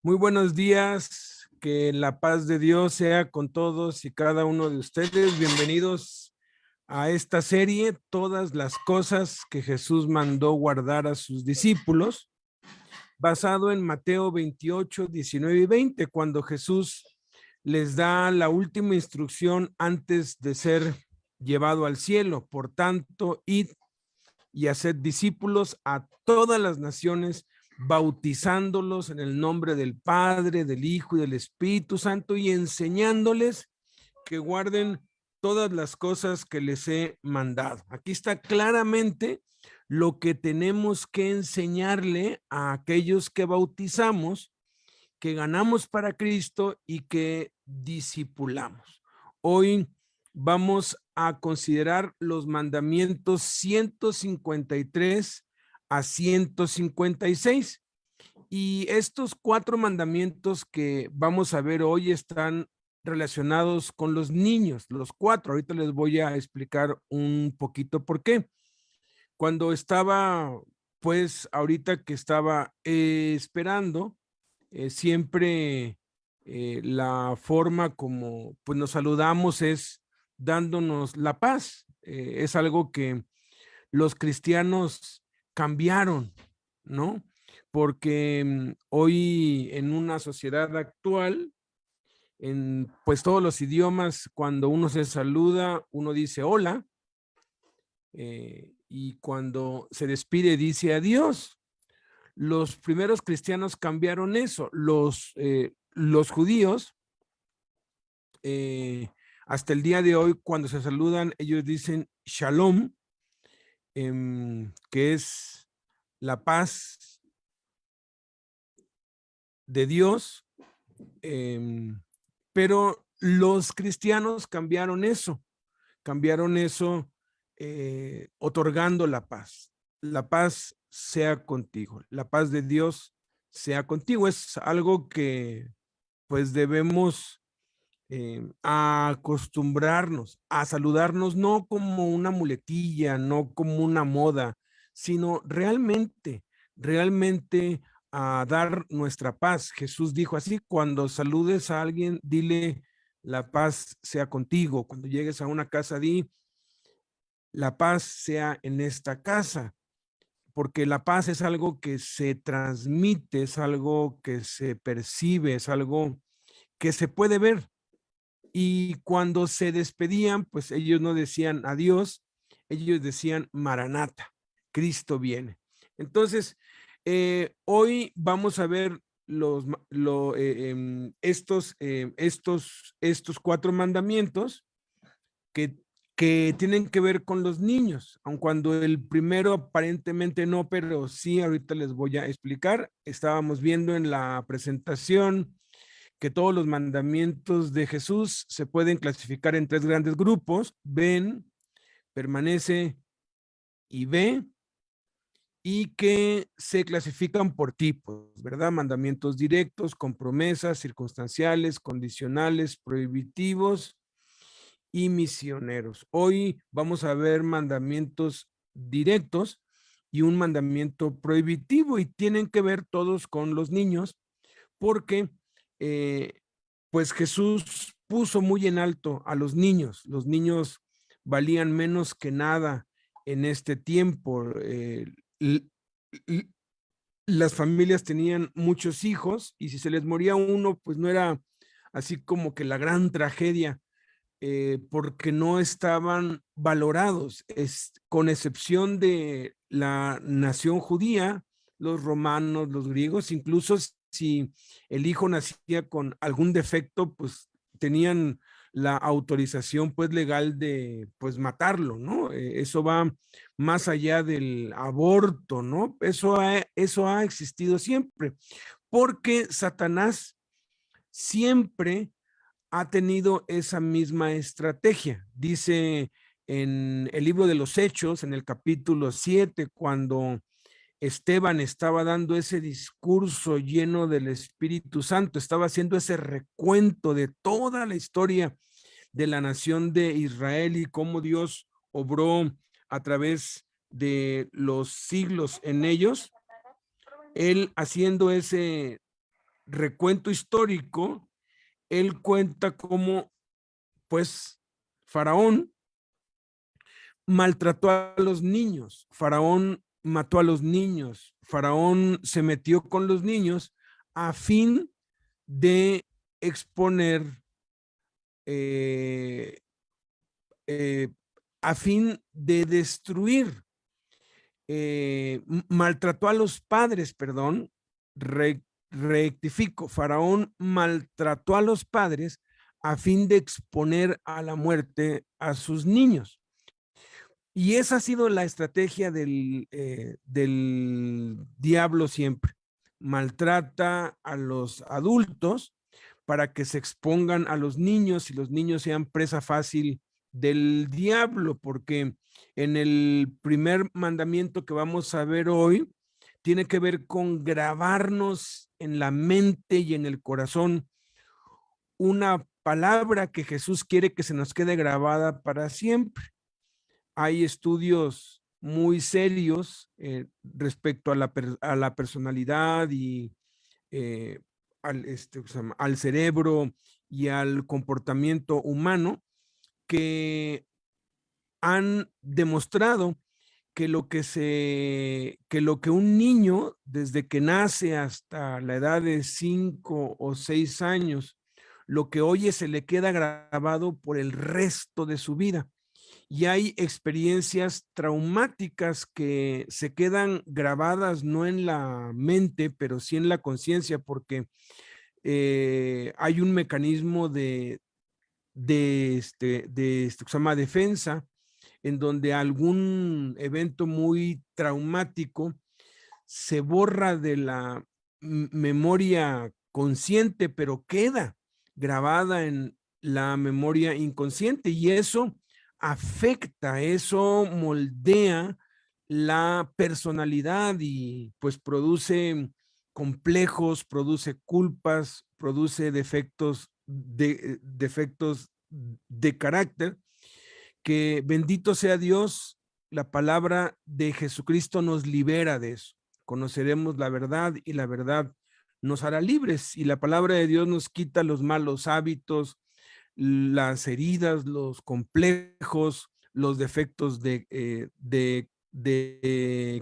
Muy buenos días, que la paz de Dios sea con todos y cada uno de ustedes. Bienvenidos a esta serie, todas las cosas que Jesús mandó guardar a sus discípulos, basado en Mateo 28, 19 y 20, cuando Jesús les da la última instrucción antes de ser llevado al cielo. Por tanto, id y haced discípulos a todas las naciones, bautizándolos en el nombre del Padre, del Hijo y del Espíritu Santo, y enseñándoles que guarden todas las cosas que les he mandado. Aquí está claramente lo que tenemos que enseñarle a aquellos que bautizamos, que ganamos para Cristo y que discipulamos. Hoy vamos a considerar los mandamientos 153 a 156. Y estos 4 mandamientos que vamos a ver hoy están relacionados con los niños, los 4. Ahorita les voy a explicar un poquito por qué. Cuando estaba, pues ahorita que estaba esperando, siempre la forma como pues nos saludamos es dándonos la paz. Es algo que los cristianos cambiaron, ¿no? Porque hoy en una sociedad actual, en pues todos los idiomas, cuando uno se saluda, uno dice hola, y cuando se despide dice adiós. Los primeros cristianos cambiaron eso. Los judíos, hasta el día de hoy, cuando se saludan, ellos dicen shalom, que es la paz de Dios, pero los cristianos cambiaron eso otorgando la paz. La paz sea contigo, la paz de Dios sea contigo. Es algo que pues debemos acostumbrarnos a saludarnos, no como una muletilla, no como una moda, sino realmente a dar nuestra paz. Jesús dijo así: cuando saludes a alguien, dile la paz sea contigo. Cuando llegues a una casa, di la paz sea en esta casa, porque la paz es algo que se transmite, es algo que se percibe, es algo que se puede ver. Y cuando se despedían, pues ellos no decían adiós, ellos decían Maranata, Cristo viene. Entonces, hoy vamos a ver estos 4 mandamientos que, que tienen que ver con los niños, aun cuando el primero aparentemente no, pero sí, ahorita les voy a explicar. Estábamos viendo en la presentación que todos los mandamientos de Jesús se pueden clasificar en 3 grandes grupos: ven, permanece y ve, y que se clasifican por tipos, ¿verdad? Mandamientos directos, con promesas, circunstanciales, condicionales, prohibitivos y misioneros. Hoy vamos a ver mandamientos directos y un mandamiento prohibitivo, y tienen que ver todos con los niños, porque pues Jesús puso muy en alto a los niños. Los niños valían menos que nada en este tiempo. Las familias tenían muchos hijos, y si se les moría uno, pues no era así como que la gran tragedia, porque no estaban valorados, con excepción de la nación judía, los romanos, los griegos. Incluso si el hijo nacía con algún defecto, pues tenían la autorización pues legal de pues matarlo, ¿no? Eso va más allá del aborto, ¿no? Eso ha existido siempre, porque Satanás siempre ha tenido esa misma estrategia. Dice en el libro de los Hechos, en el capítulo 7, cuando Esteban estaba dando ese discurso lleno del Espíritu Santo, estaba haciendo ese recuento de toda la historia de la nación de Israel y cómo Dios obró a través de los siglos en ellos. Él haciendo ese recuento histórico, él cuenta cómo, pues, Faraón maltrató a los niños, Faraón mató a los niños, Faraón se metió con los niños a fin de exponer, eh, eh, a fin de destruir, maltrató a los padres, perdón, rectifico, Faraón maltrató a los padres a fin de exponer a la muerte a sus niños. Y esa ha sido la estrategia del diablo siempre. Maltrata a los adultos para que se expongan a los niños y los niños sean presa fácil del diablo, porque en el primer mandamiento que vamos a ver hoy, tiene que ver con grabarnos en la mente y en el corazón una palabra que Jesús quiere que se nos quede grabada para siempre. Hay estudios muy serios respecto a la personalidad y al cerebro y al comportamiento humano, que han demostrado que lo que un niño desde que nace hasta la edad de 5 o 6 años, lo que oye se le queda grabado por el resto de su vida. Y hay experiencias traumáticas que se quedan grabadas no en la mente, pero sí en la conciencia, porque hay un mecanismo se llama defensa, en donde algún evento muy traumático se borra de la memoria consciente, pero queda grabada en la memoria inconsciente, y eso afecta, eso moldea la personalidad y pues produce complejos, produce culpas, produce defectos de carácter, que bendito sea Dios, la palabra de Jesucristo nos libera de eso. Conoceremos la verdad y la verdad nos hará libres, y la palabra de Dios nos quita los malos hábitos, las heridas, los complejos, los defectos de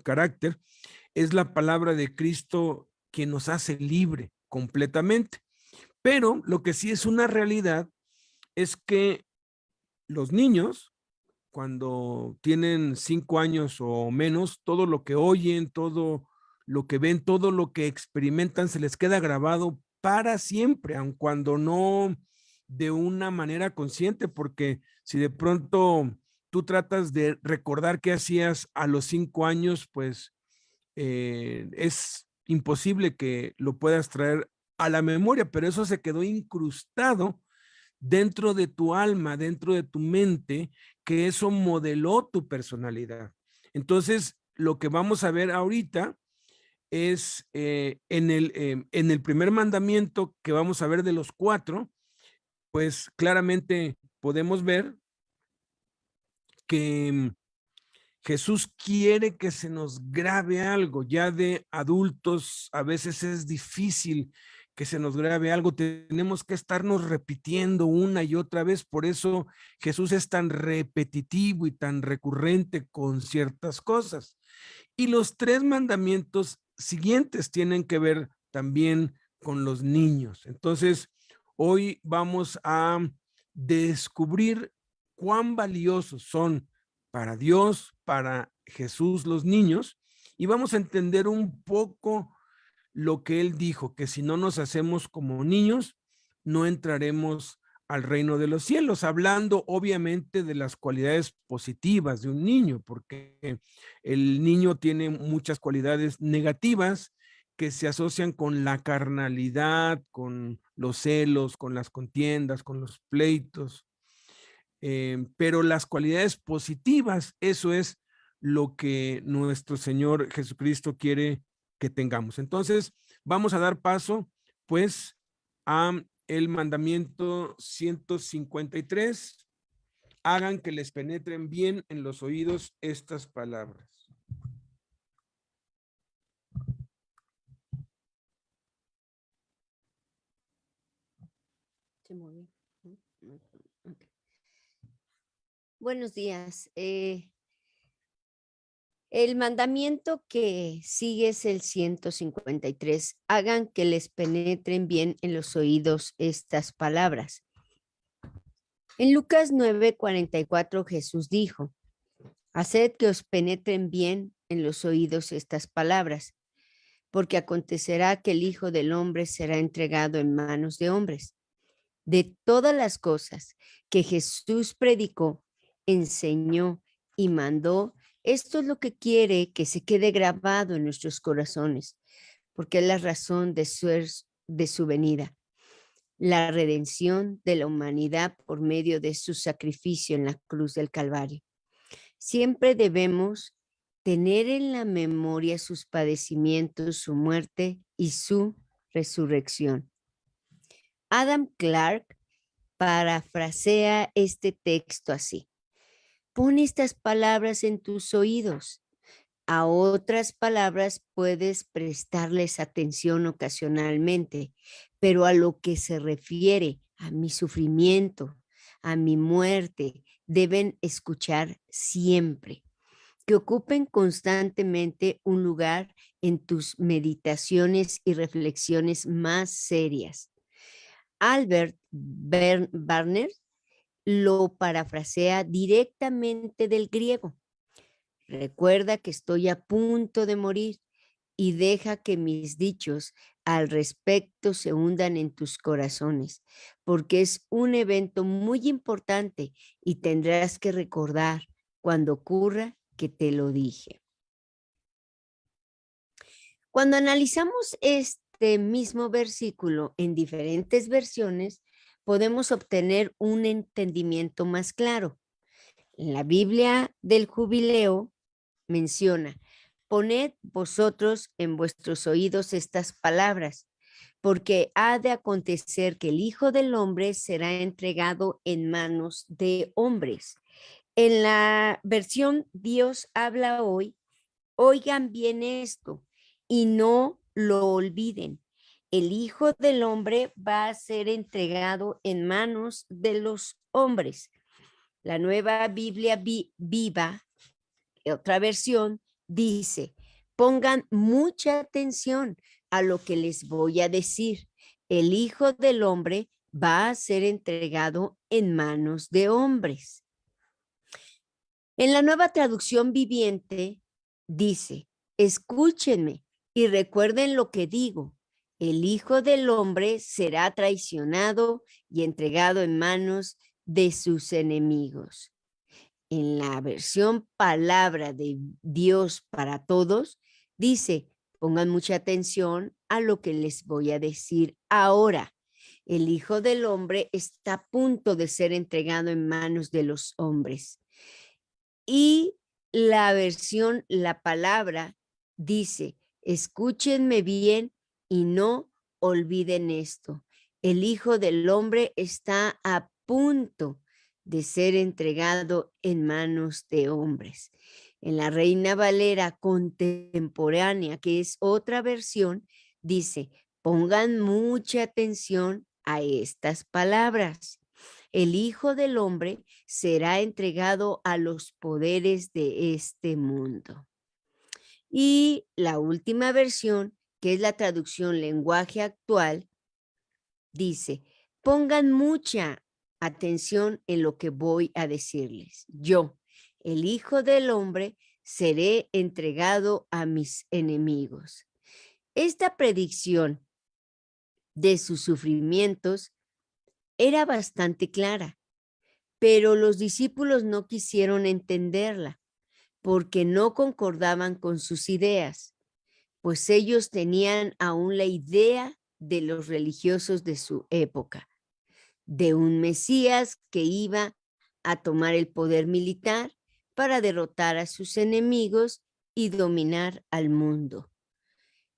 carácter. Es la palabra de Cristo que nos hace libre completamente. Pero lo que sí es una realidad es que los niños, cuando tienen 5 años o menos, todo lo que oyen, todo lo que ven, todo lo que experimentan se les queda grabado para siempre, aun cuando no de una manera consciente, porque si de pronto tú tratas de recordar qué hacías a los 5 años, pues es imposible que lo puedas traer a la memoria, pero eso se quedó incrustado dentro de tu alma, dentro de tu mente, que eso modeló tu personalidad. Entonces, lo que vamos a ver ahorita es en el primer mandamiento que vamos a ver de los 4, pues claramente podemos ver que Jesús quiere que se nos grabe algo. Ya de adultos a veces es difícil que se nos grabe algo, tenemos que estarnos repitiendo una y otra vez. Por eso Jesús es tan repetitivo y tan recurrente con ciertas cosas. Y los 3 mandamientos siguientes tienen que ver también con los niños. Entonces, hoy vamos a descubrir cuán valiosos son para Dios, para Jesús los niños, y vamos a entender un poco lo que él dijo, que si no nos hacemos como niños, no entraremos al reino de los cielos, hablando obviamente de las cualidades positivas de un niño, porque el niño tiene muchas cualidades negativas que se asocian con la carnalidad, con los celos, con las contiendas, con los pleitos, pero las cualidades positivas, eso es lo que nuestro Señor Jesucristo quiere que tengamos. Entonces, vamos a dar paso, pues, a el mandamiento 153. Hagan que les penetren bien en los oídos estas palabras. movió. Okay. Buenos días. El mandamiento que sigue es el 153. Hagan que les penetren bien en los oídos estas palabras. En Lucas 9:44 Jesús dijo, haced que os penetren bien en los oídos estas palabras, porque acontecerá que el Hijo del Hombre será entregado en manos de hombres. De todas las cosas que Jesús predicó, enseñó y mandó, esto es lo que quiere que se quede grabado en nuestros corazones, porque es la razón de su venida, la redención de la humanidad por medio de su sacrificio en la cruz del Calvario. Siempre debemos tener en la memoria sus padecimientos, su muerte y su resurrección. Adam Clarke parafrasea este texto así: pon estas palabras en tus oídos. A otras palabras puedes prestarles atención ocasionalmente, pero a lo que se refiere a mi sufrimiento, a mi muerte, deben escuchar siempre. Que ocupen constantemente un lugar en tus meditaciones y reflexiones más serias. Albert Barner lo parafrasea directamente del griego. Recuerda que estoy a punto de morir y deja que mis dichos al respecto se hundan en tus corazones, porque es un evento muy importante y tendrás que recordar cuando ocurra que te lo dije. Cuando analizamos este mismo versículo en diferentes versiones, podemos obtener un entendimiento más claro. En la Biblia del Jubileo menciona, poned vosotros en vuestros oídos estas palabras, porque ha de acontecer que el Hijo del Hombre será entregado en manos de hombres. En la versión Dios habla hoy, oigan bien esto y no lo olviden. El Hijo del Hombre va a ser entregado en manos de los hombres. La Nueva Biblia Viva, otra versión, dice, pongan mucha atención a lo que les voy a decir. El Hijo del Hombre va a ser entregado en manos de hombres. En la Nueva Traducción Viviente dice, escúchenme y recuerden lo que digo. El Hijo del Hombre será traicionado y entregado en manos de sus enemigos. En la versión Palabra de Dios para Todos, dice, pongan mucha atención a lo que les voy a decir ahora. El Hijo del Hombre está a punto de ser entregado en manos de los hombres. Y la versión La Palabra dice, escúchenme bien y no olviden esto. El Hijo del Hombre está a punto de ser entregado en manos de hombres. En la Reina Valera contemporánea, que es otra versión, dice, pongan mucha atención a estas palabras. El Hijo del Hombre será entregado a los poderes de este mundo. Y la última versión, que es la traducción lenguaje actual, dice, pongan mucha atención en lo que voy a decirles. Yo, el Hijo del Hombre, seré entregado a mis enemigos. Esta predicción de sus sufrimientos era bastante clara, pero los discípulos no quisieron entenderla porque no concordaban con sus ideas, pues ellos tenían aún la idea de los religiosos de su época, de un Mesías que iba a tomar el poder militar para derrotar a sus enemigos y dominar al mundo.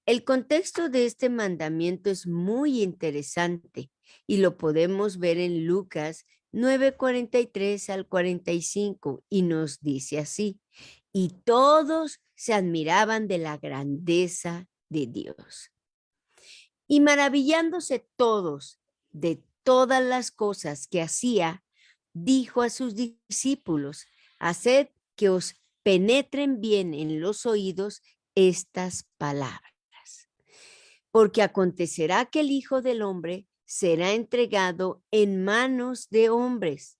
El contexto de este mandamiento es muy interesante y lo podemos ver en Lucas 9:43 al 45 y nos dice así, y todos se admiraban de la grandeza de Dios. Y maravillándose todos de todas las cosas que hacía, dijo a sus discípulos: haced que os penetren bien en los oídos estas palabras. Porque acontecerá que el Hijo del Hombre será entregado en manos de hombres,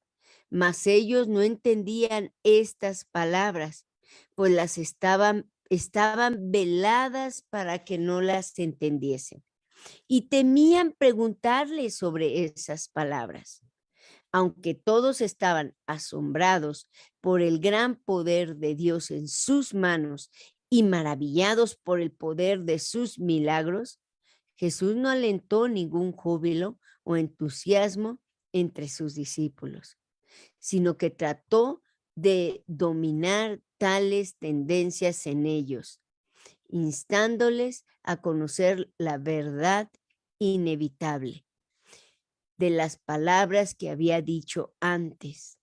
mas ellos no entendían estas palabras, pues las estaban veladas para que no las entendiesen. Y temían preguntarle sobre esas palabras. Aunque todos estaban asombrados por el gran poder de Dios en sus manos y maravillados por el poder de sus milagros, Jesús no alentó ningún júbilo o entusiasmo entre sus discípulos, sino que trató de dominar tales tendencias en ellos, instándoles a conocer la verdad inevitable de las palabras que había dicho antes,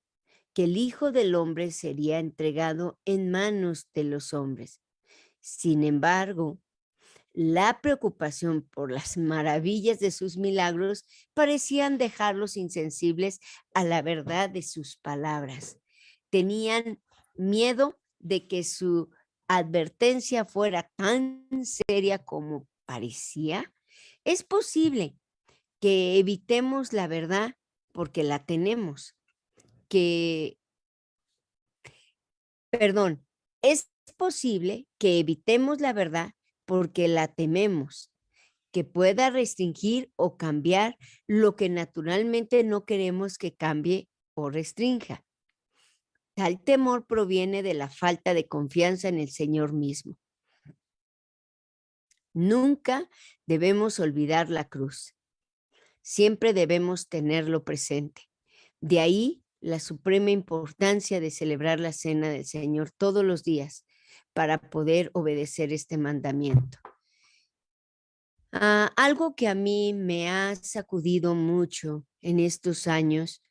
que el Hijo del Hombre sería entregado en manos de los hombres. Sin embargo, la preocupación por las maravillas de sus milagros parecían dejarlos insensibles a la verdad de sus palabras. Tenían miedo de que su advertencia fuera tan seria como parecía. Es posible que evitemos la verdad porque la tenemos, es posible que evitemos la verdad porque la tememos, que pueda restringir o cambiar lo que naturalmente no queremos que cambie o restrinja. Tal temor proviene de la falta de confianza en el Señor mismo. Nunca debemos olvidar la cruz. Siempre debemos tenerlo presente. De ahí la suprema importancia de celebrar la cena del Señor todos los días para poder obedecer este mandamiento. Algo que a mí me ha sacudido mucho en estos años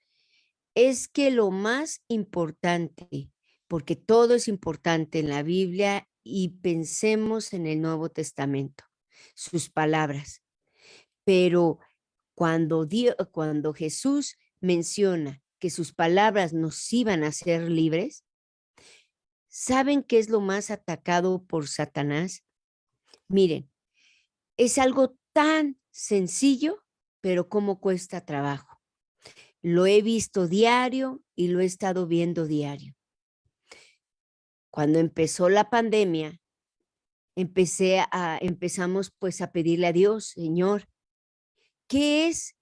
es que lo más importante, porque todo es importante en la Biblia y pensemos en el Nuevo Testamento, sus palabras, pero cuando Jesús menciona que sus palabras nos iban a hacer libres, ¿saben qué es lo más atacado por Satanás? Miren, es algo tan sencillo, pero cómo cuesta trabajo. Lo he visto diario y lo he estado viendo diario. Cuando empezó la pandemia, empezamos pues a pedirle a Dios: Señor, ¿qué es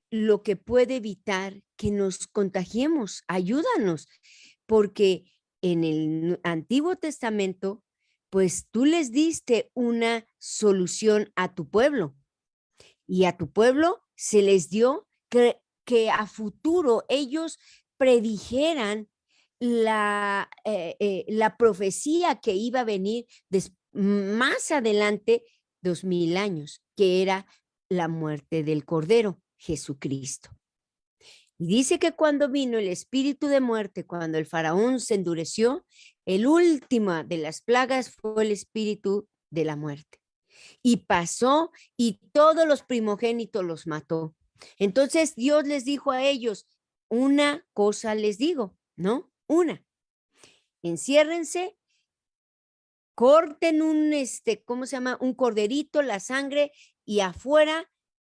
lo que puede evitar que nos contagiemos? Ayúdanos, porque en el Antiguo Testamento, pues tú les diste una solución a tu pueblo y a tu pueblo se les dio que a futuro ellos predijeran la profecía que iba a venir más adelante, 2000 años, que era la muerte del Cordero, Jesucristo. Y dice que cuando vino el espíritu de muerte, cuando el faraón se endureció, el último de las plagas fue el espíritu de la muerte. Y pasó y todos los primogénitos los mató. Entonces Dios les dijo a ellos: una cosa les digo, ¿no? Una, enciérrense, corten ¿cómo se llama? Un corderito, la sangre, y afuera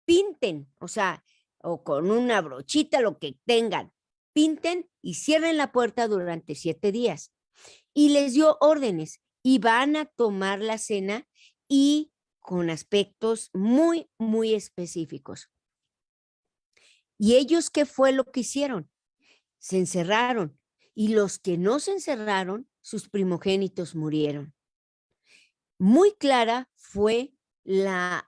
pinten, o sea, o con una brochita, lo que tengan, pinten y cierren la puerta durante 7 días. Y les dio órdenes y van a tomar la cena y con aspectos muy, muy específicos. ¿Y ellos qué fue lo que hicieron? Se encerraron, y los que no se encerraron, sus primogénitos murieron. Muy clara fue la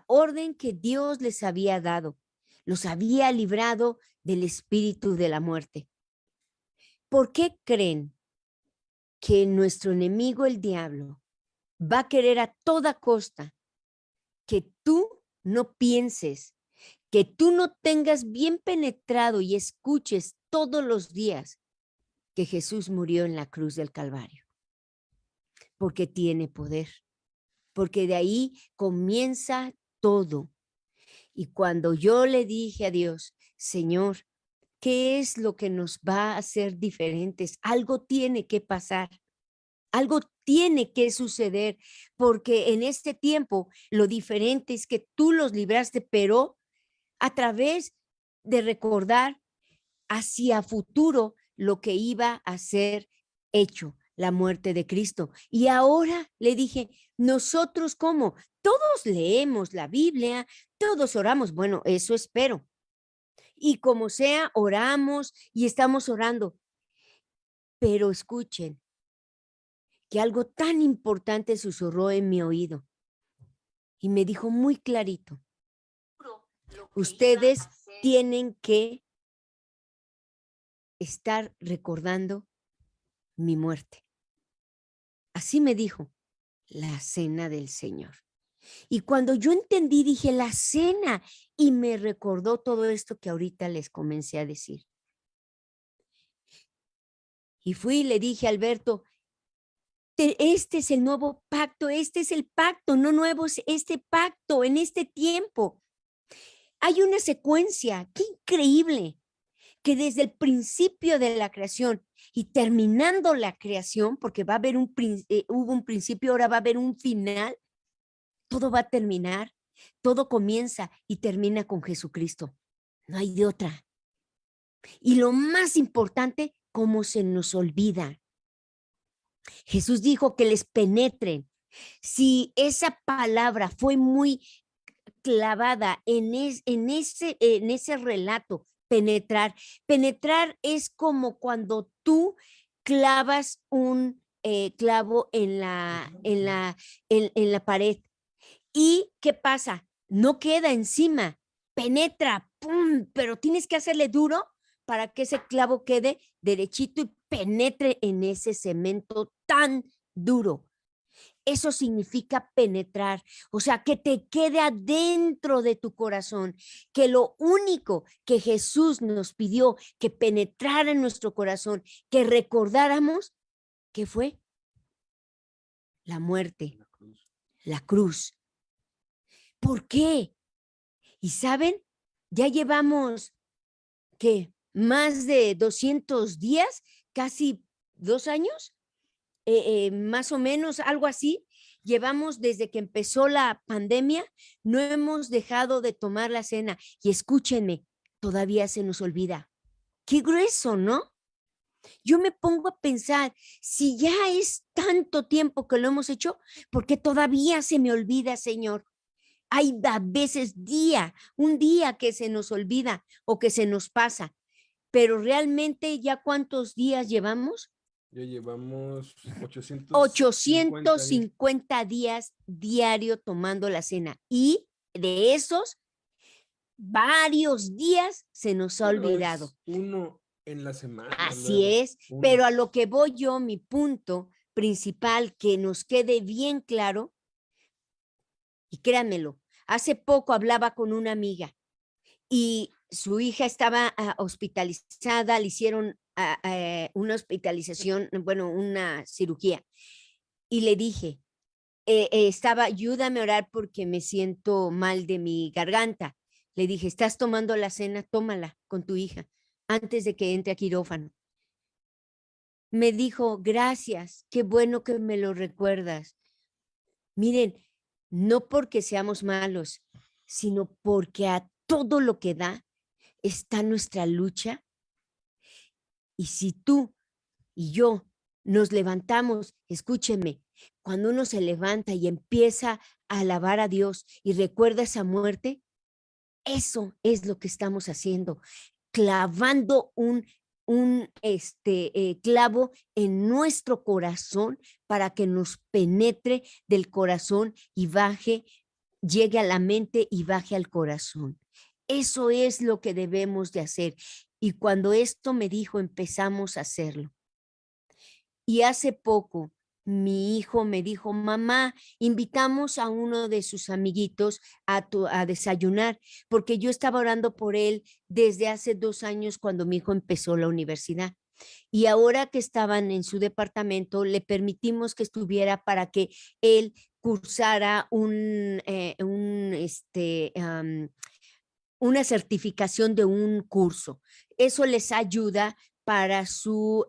orden que Dios les había dado. Los había librado del espíritu de la muerte. ¿Por qué creen que nuestro enemigo, el diablo, va a querer a toda costa que tú no pienses, que tú no tengas bien penetrado y escuches todos los días que Jesús murió en la cruz del Calvario? Porque tiene poder, porque de ahí comienza todo. Y cuando yo le dije a Dios, Señor, ¿qué es lo que nos va a hacer diferentes? Algo tiene que pasar. Algo tiene que suceder, porque en este tiempo lo diferente es que tú los libraste, pero a través de recordar hacia futuro lo que iba a ser hecho, la muerte de Cristo. Y ahora le dije, nosotros cómo, todos leemos la Biblia, todos oramos, bueno, eso espero. Y como sea, oramos y estamos orando. Pero escuchen, que algo tan importante susurró en mi oído y me dijo muy clarito, ustedes tienen que estar recordando mi muerte. Así me dijo, la cena del Señor. Y cuando yo entendí, dije, la cena, y me recordó todo esto que ahorita les comencé a decir. Y fui y le dije a Alberto, este es el nuevo pacto, este es el pacto, no nuevo, es este pacto en este tiempo. Hay una secuencia, qué increíble, que desde el principio de la creación y terminando la creación, porque va a haber hubo un principio, ahora va a haber un final, todo va a terminar, todo comienza y termina con Jesucristo. No hay de otra. Y lo más importante, cómo se nos olvida. Jesús dijo que les penetren. Si esa palabra fue muy clavada en ese relato, penetrar. Penetrar es como cuando tú clavas un clavo en la pared. ¿Y qué pasa? No queda encima, penetra, ¡pum! Pero tienes que hacerle duro para que ese clavo quede derechito y penetre en ese cemento tan duro. Eso significa penetrar, o sea, que te quede adentro de tu corazón, que lo único que Jesús nos pidió que penetrara en nuestro corazón, que recordáramos, ¿qué fue? La muerte, la cruz. ¿Por qué? Y saben, ya llevamos, ¿qué? Más de 200 días, casi 2 años, más o menos, algo así. Llevamos desde que empezó la pandemia, no hemos dejado de tomar la cena. Y escúchenme, todavía se nos olvida. Qué grueso, ¿no? Yo me pongo a pensar, si ya es tanto tiempo que lo hemos hecho, ¿por qué todavía se me olvida, Señor? Hay a veces un día que se nos olvida o que se nos pasa, pero realmente ya ¿cuántos días llevamos? Ya llevamos 850 días diario tomando la cena y de esos varios días se nos ha olvidado. Uno en la semana. Así es, pero a lo que voy yo, mi punto principal, que nos quede bien claro, y créanmelo, hace poco hablaba con una amiga y su hija estaba hospitalizada, le hicieron una hospitalización, bueno, una cirugía, y le dije, ayúdame a orar porque me siento mal de mi garganta. Le dije, ¿estás tomando la cena? Tómala con tu hija antes de que entre a quirófano. Me dijo, gracias, qué bueno que me lo recuerdas. Miren, no porque seamos malos, sino porque a todo lo que da está nuestra lucha. Y si tú y yo nos levantamos, escúchenme, cuando uno se levanta y empieza a alabar a Dios y recuerda esa muerte, eso es lo que estamos haciendo, clavando un clavo en nuestro corazón para que nos penetre del corazón y baje, llegue a la mente y baje al corazón. Eso es lo que debemos de hacer. Y cuando esto me dijo, empezamos a hacerlo. Y hace poco mi hijo me dijo, mamá, invitamos a uno de sus amiguitos a desayunar, porque yo estaba orando por él desde hace 2 años cuando mi hijo empezó la universidad. Y ahora que estaban en su departamento, le permitimos que estuviera para que él cursara una certificación de un curso. Eso les ayuda para su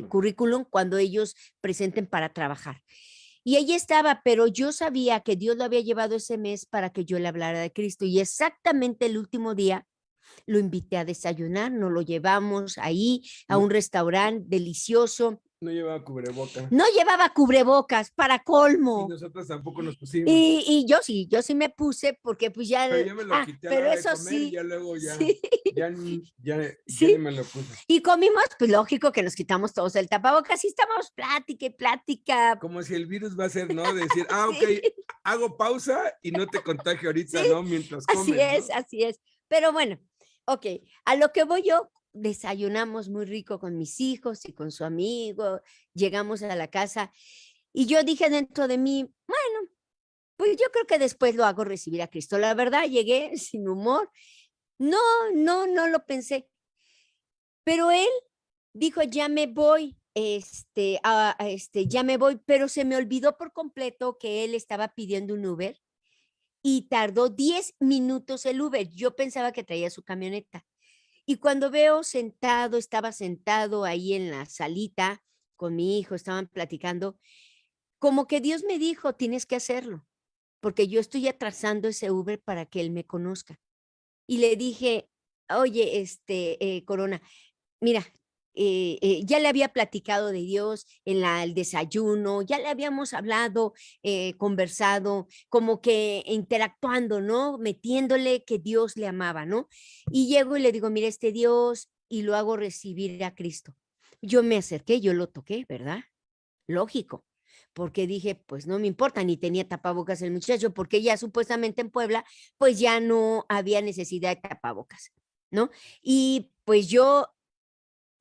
currículum cuando ellos presenten para trabajar. Y ella estaba, pero yo sabía que Dios lo había llevado ese mes para que yo le hablara de Cristo. Y exactamente el último día lo invité a desayunar, nos lo llevamos ahí a un restaurante delicioso. No llevaba cubrebocas. No llevaba cubrebocas, para colmo. Y nosotros tampoco nos pusimos. Y yo sí me puse porque pues ya... Pero yo me lo quité a la hora de comer, sí. ya luego Sí. ya Sí. ni me lo puse. Y comimos, pues lógico que nos quitamos todos el tapabocas y estábamos plática y plática. Como si el virus va a ser, ¿no? Decir, ok, Sí. hago pausa y no te contagio ahorita, Sí. ¿no? Mientras comes, Así es. Pero bueno, ok, a lo que voy yo, desayunamos muy rico con mis hijos y con su amigo, llegamos a la casa y yo dije dentro de mí, bueno, pues yo creo que después lo hago recibir a Cristo. La verdad, llegué sin humor. No lo pensé. Pero él dijo, ya me voy, ya me voy, pero se me olvidó por completo que él estaba pidiendo un Uber y tardó 10 minutos el Uber. Yo pensaba que traía su camioneta. Y cuando veo estaba sentado ahí en la salita con mi hijo, estaban platicando, como que Dios me dijo, tienes que hacerlo, porque yo estoy atrasando ese Uber para que él me conozca. Y le dije, oye, Corona, mira, ya le había platicado de Dios en el desayuno, ya le habíamos hablado, conversado, como que interactuando, ¿no? Metiéndole que Dios le amaba, ¿no? Y llego y le digo, mira, Dios, y lo hago recibir a Cristo. Yo me acerqué, yo lo toqué, ¿verdad? Lógico, porque dije, pues no me importa, ni tenía tapabocas el muchacho, porque ya supuestamente en Puebla, pues ya no había necesidad de tapabocas, ¿no? Y pues yo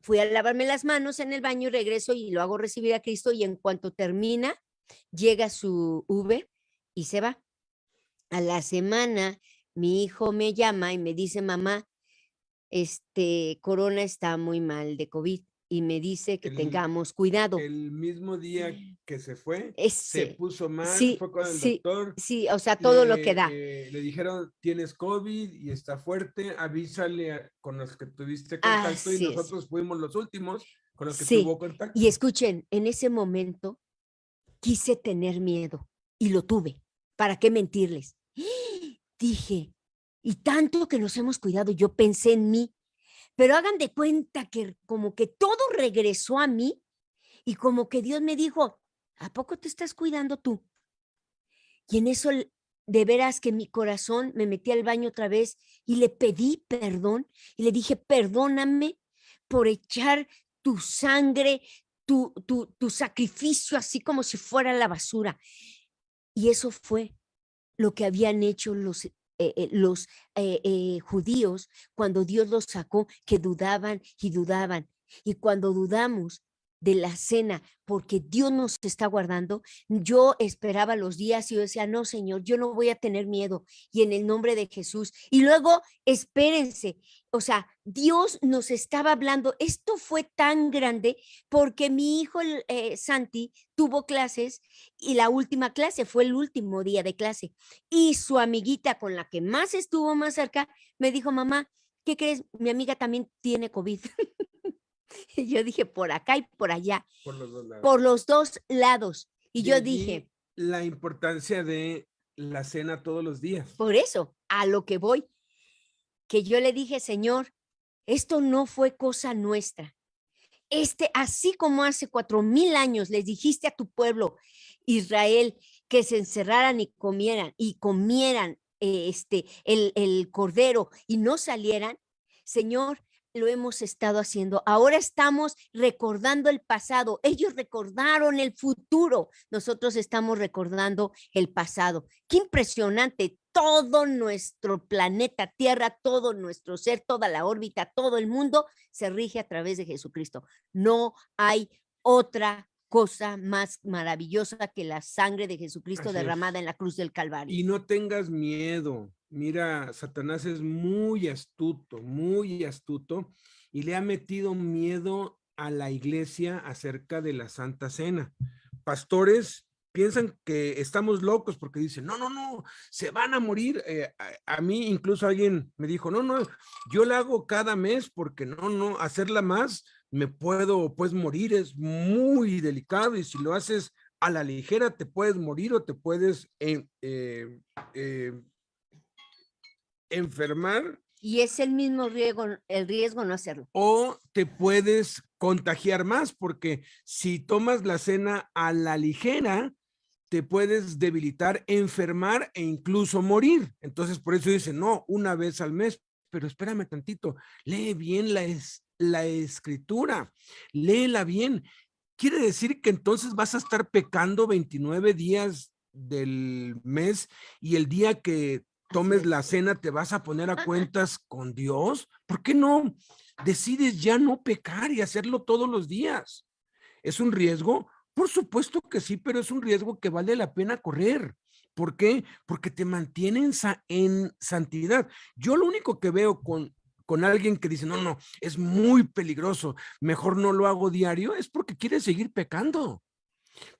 fui a lavarme las manos en el baño y regreso y lo hago recibir a Cristo y en cuanto termina, llega su Uber y se va. A la semana, mi hijo me llama y me dice, mamá, Corona está muy mal de COVID y me dice que tengamos cuidado. El mismo día que se fue, se Ese, puso mal, sí, fue con el sí, doctor. sí, o sea, todo lo que da. Le dijeron, tienes COVID y está fuerte, avísale con los que tuviste contacto y Así es. nosotros fuimos los últimos con los que Sí, tuvo contacto. y escuchen, en ese momento quise tener miedo y lo tuve. ¿Para qué mentirles? Dije, y tanto que nos hemos cuidado, yo pensé en mí, pero hagan de cuenta que como que todo regresó a mí y como que Dios me dijo, ¿a poco te estás cuidando tú? Y en eso, de veras que mi corazón, me metí al baño otra vez y le pedí perdón y le dije, perdóname por echar tu sangre, tu sacrificio así como si fuera la basura. Y eso fue lo que habían hecho los judíos cuando Dios los sacó, que dudaban y dudaban. Y cuando dudamos de la cena, porque Dios nos está guardando, yo esperaba los días y yo decía, no, Señor, yo no voy a tener miedo, y en el nombre de Jesús. Y luego, espérense, o sea, Dios nos estaba hablando. Esto fue tan grande porque mi hijo Santi tuvo clases y la última clase fue el último día de clase. Y su amiguita con la que más estuvo más cerca me dijo, mamá, ¿qué crees? Mi amiga también tiene COVID. Y yo dije, por acá y por allá. Por los dos lados. Por los dos lados. Y de yo allí, dije, la importancia de la cena todos los días. Por eso, a lo que voy, que yo le dije, Señor, esto no fue cosa nuestra. Así como hace 4,000 años les dijiste a tu pueblo Israel que se encerraran y comieran el cordero y no salieran, Señor, lo hemos estado haciendo. Ahora estamos recordando el pasado. Ellos recordaron el futuro. Nosotros estamos recordando el pasado. Qué impresionante. Todo nuestro planeta Tierra, todo nuestro ser, toda la órbita, todo el mundo se rige a través de Jesucristo. No hay otra cosa más maravillosa que la sangre de Jesucristo derramada en la cruz del Calvario. Y no tengas miedo. Mira, Satanás es muy astuto y le ha metido miedo a la iglesia acerca de la Santa Cena. Pastores piensan que estamos locos porque dicen, no, no, no, se van a morir. A mí incluso alguien me dijo, no, no, yo la hago cada mes porque no, no, hacerla más me puedo pues morir, es muy delicado y si lo haces a la ligera te puedes morir o te puedes enfermar. Y es el riesgo no hacerlo. O te puedes contagiar más, porque si tomas la cena a la ligera, te puedes debilitar, enfermar e incluso morir. Entonces, por eso dicen, no, una vez al mes, pero espérame tantito, lee bien la escritura, léela bien. Quiere decir que entonces vas a estar pecando 29 días del mes y el día que tomes la cena te vas a poner a cuentas con Dios. ¿Por qué no decides ya no pecar y hacerlo todos los días? ¿Es un riesgo? Por supuesto que sí, pero es un riesgo que vale la pena correr. ¿Por qué? Porque te mantiene en santidad. Yo lo único que veo con alguien que dice, no, no, es muy peligroso, mejor no lo hago diario, es porque quiere seguir pecando.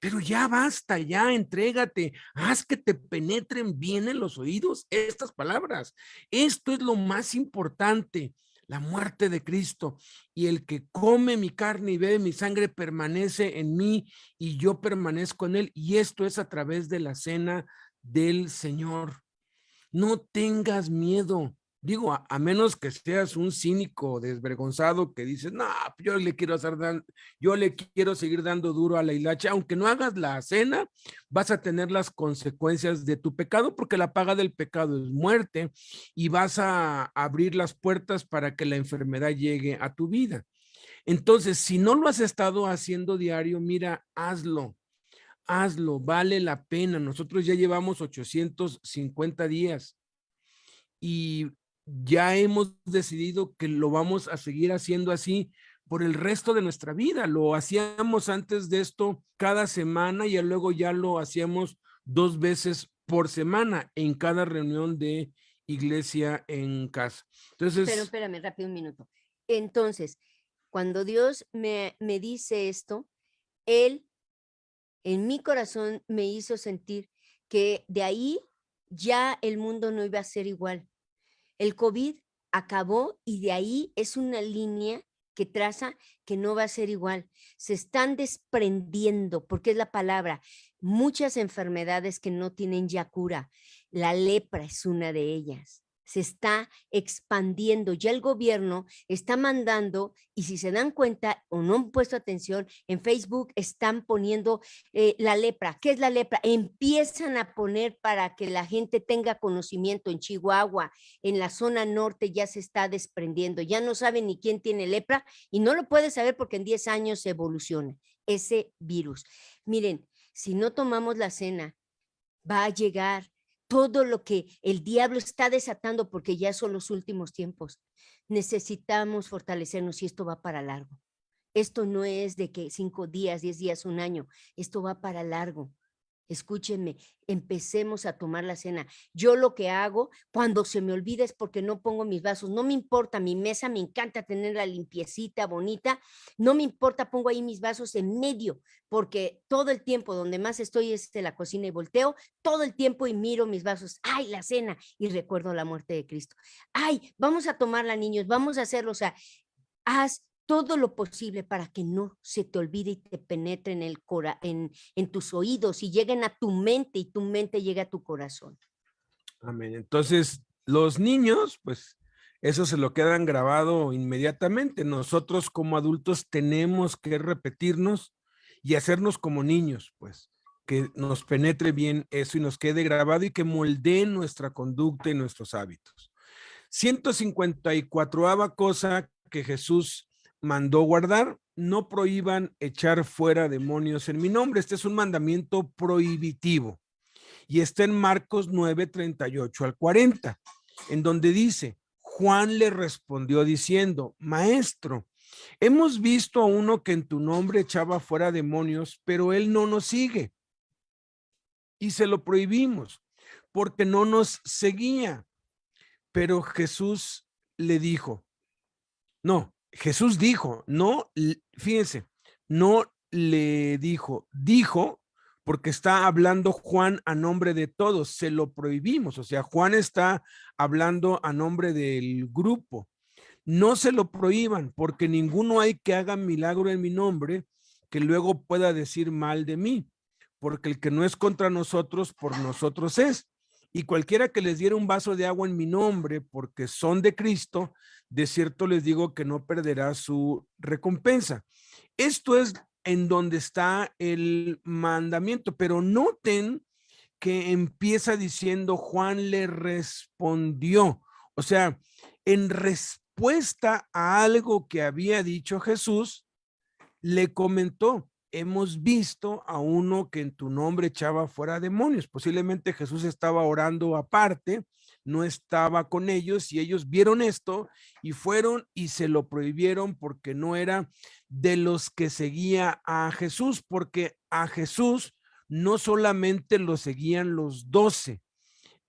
Pero ya basta, ya entrégate, haz que te penetren bien en los oídos estas palabras. Esto es lo más importante, la muerte de Cristo. Y el que come mi carne y bebe mi sangre permanece en mí y yo permanezco en él. Y esto es a través de la cena del Señor. No tengas miedo. Digo, a menos que seas un cínico desvergonzado que dices, no, yo le quiero seguir dando duro a la hilacha, aunque no hagas la cena, vas a tener las consecuencias de tu pecado, porque la paga del pecado es muerte, y vas a abrir las puertas para que la enfermedad llegue a tu vida. Entonces, si no lo has estado haciendo diario, mira, hazlo, vale la pena. Nosotros ya llevamos 850 días y ya hemos decidido que lo vamos a seguir haciendo así por el resto de nuestra vida. Lo hacíamos antes de esto cada semana y luego ya lo hacíamos 2 veces por semana en cada reunión de iglesia en casa. Entonces, pero espérame rápido un minuto. Entonces, cuando Dios me dice esto, Él en mi corazón me hizo sentir que de ahí ya el mundo no iba a ser igual. El COVID acabó y de ahí es una línea que traza que no va a ser igual. Se están desprendiendo, porque es la palabra, muchas enfermedades que no tienen ya cura. La lepra es una de ellas. Se está expandiendo. Ya el gobierno está mandando, y si se dan cuenta o no han puesto atención, en Facebook están poniendo la lepra. ¿Qué es la lepra? Empiezan a poner para que la gente tenga conocimiento. En Chihuahua, en la zona norte ya se está desprendiendo. Ya no saben ni quién tiene lepra y no lo puede saber porque en 10 años se evoluciona ese virus. Miren, si no tomamos la cena, va a llegar todo lo que el diablo está desatando porque ya son los últimos tiempos. Necesitamos fortalecernos y esto va para largo. Esto no es de que 5 días, 10 días, un año. Esto va para largo. Escúchenme, empecemos a tomar la cena. Yo lo que hago cuando se me olvida es porque no pongo mis vasos. No me importa, mi mesa me encanta tenerla limpiecita, bonita. No me importa, pongo ahí mis vasos en medio, porque todo el tiempo donde más estoy es de la cocina y volteo todo el tiempo y miro mis vasos. ¡Ay, la cena! Y recuerdo la muerte de Cristo. ¡Ay, vamos a tomarla, niños! Vamos a hacerlo. O sea, haz todo lo posible para que no se te olvide y te penetre en tus oídos y lleguen a tu mente y tu mente llegue a tu corazón. amén. Entonces, los niños, pues, eso se lo quedan grabado inmediatamente. Nosotros como adultos tenemos que repetirnos y hacernos como niños, pues, que nos penetre bien eso y nos quede grabado y que moldee nuestra conducta y nuestros hábitos. 154ª cosa que Jesús mandó guardar: no prohíban echar fuera demonios en mi nombre. Este es un mandamiento prohibitivo y está en Marcos 9:38 al 40, en donde dice: Juan le respondió diciendo, maestro, hemos visto a uno que en tu nombre echaba fuera demonios, pero él no nos sigue y se lo prohibimos porque no nos seguía. Pero Jesús le dijo, Jesús dijo, no, fíjense, no le dijo, porque está hablando Juan a nombre de todos, se lo prohibimos, o sea, Juan está hablando a nombre del grupo. No se lo prohíban, porque ninguno hay que haga milagro en mi nombre que luego pueda decir mal de mí, porque el que no es contra nosotros, por nosotros es. Y cualquiera que les diera un vaso de agua en mi nombre, porque son de Cristo, de cierto les digo que no perderá su recompensa. Esto es en donde está el mandamiento, pero noten que empieza diciendo Juan le respondió, o sea, en respuesta a algo que había dicho Jesús, le comentó, hemos visto a uno que en tu nombre echaba fuera demonios. Posiblemente Jesús estaba orando aparte, no estaba con ellos y ellos vieron esto y fueron y se lo prohibieron porque no era de los que seguía a Jesús, porque a Jesús no solamente lo seguían los 12.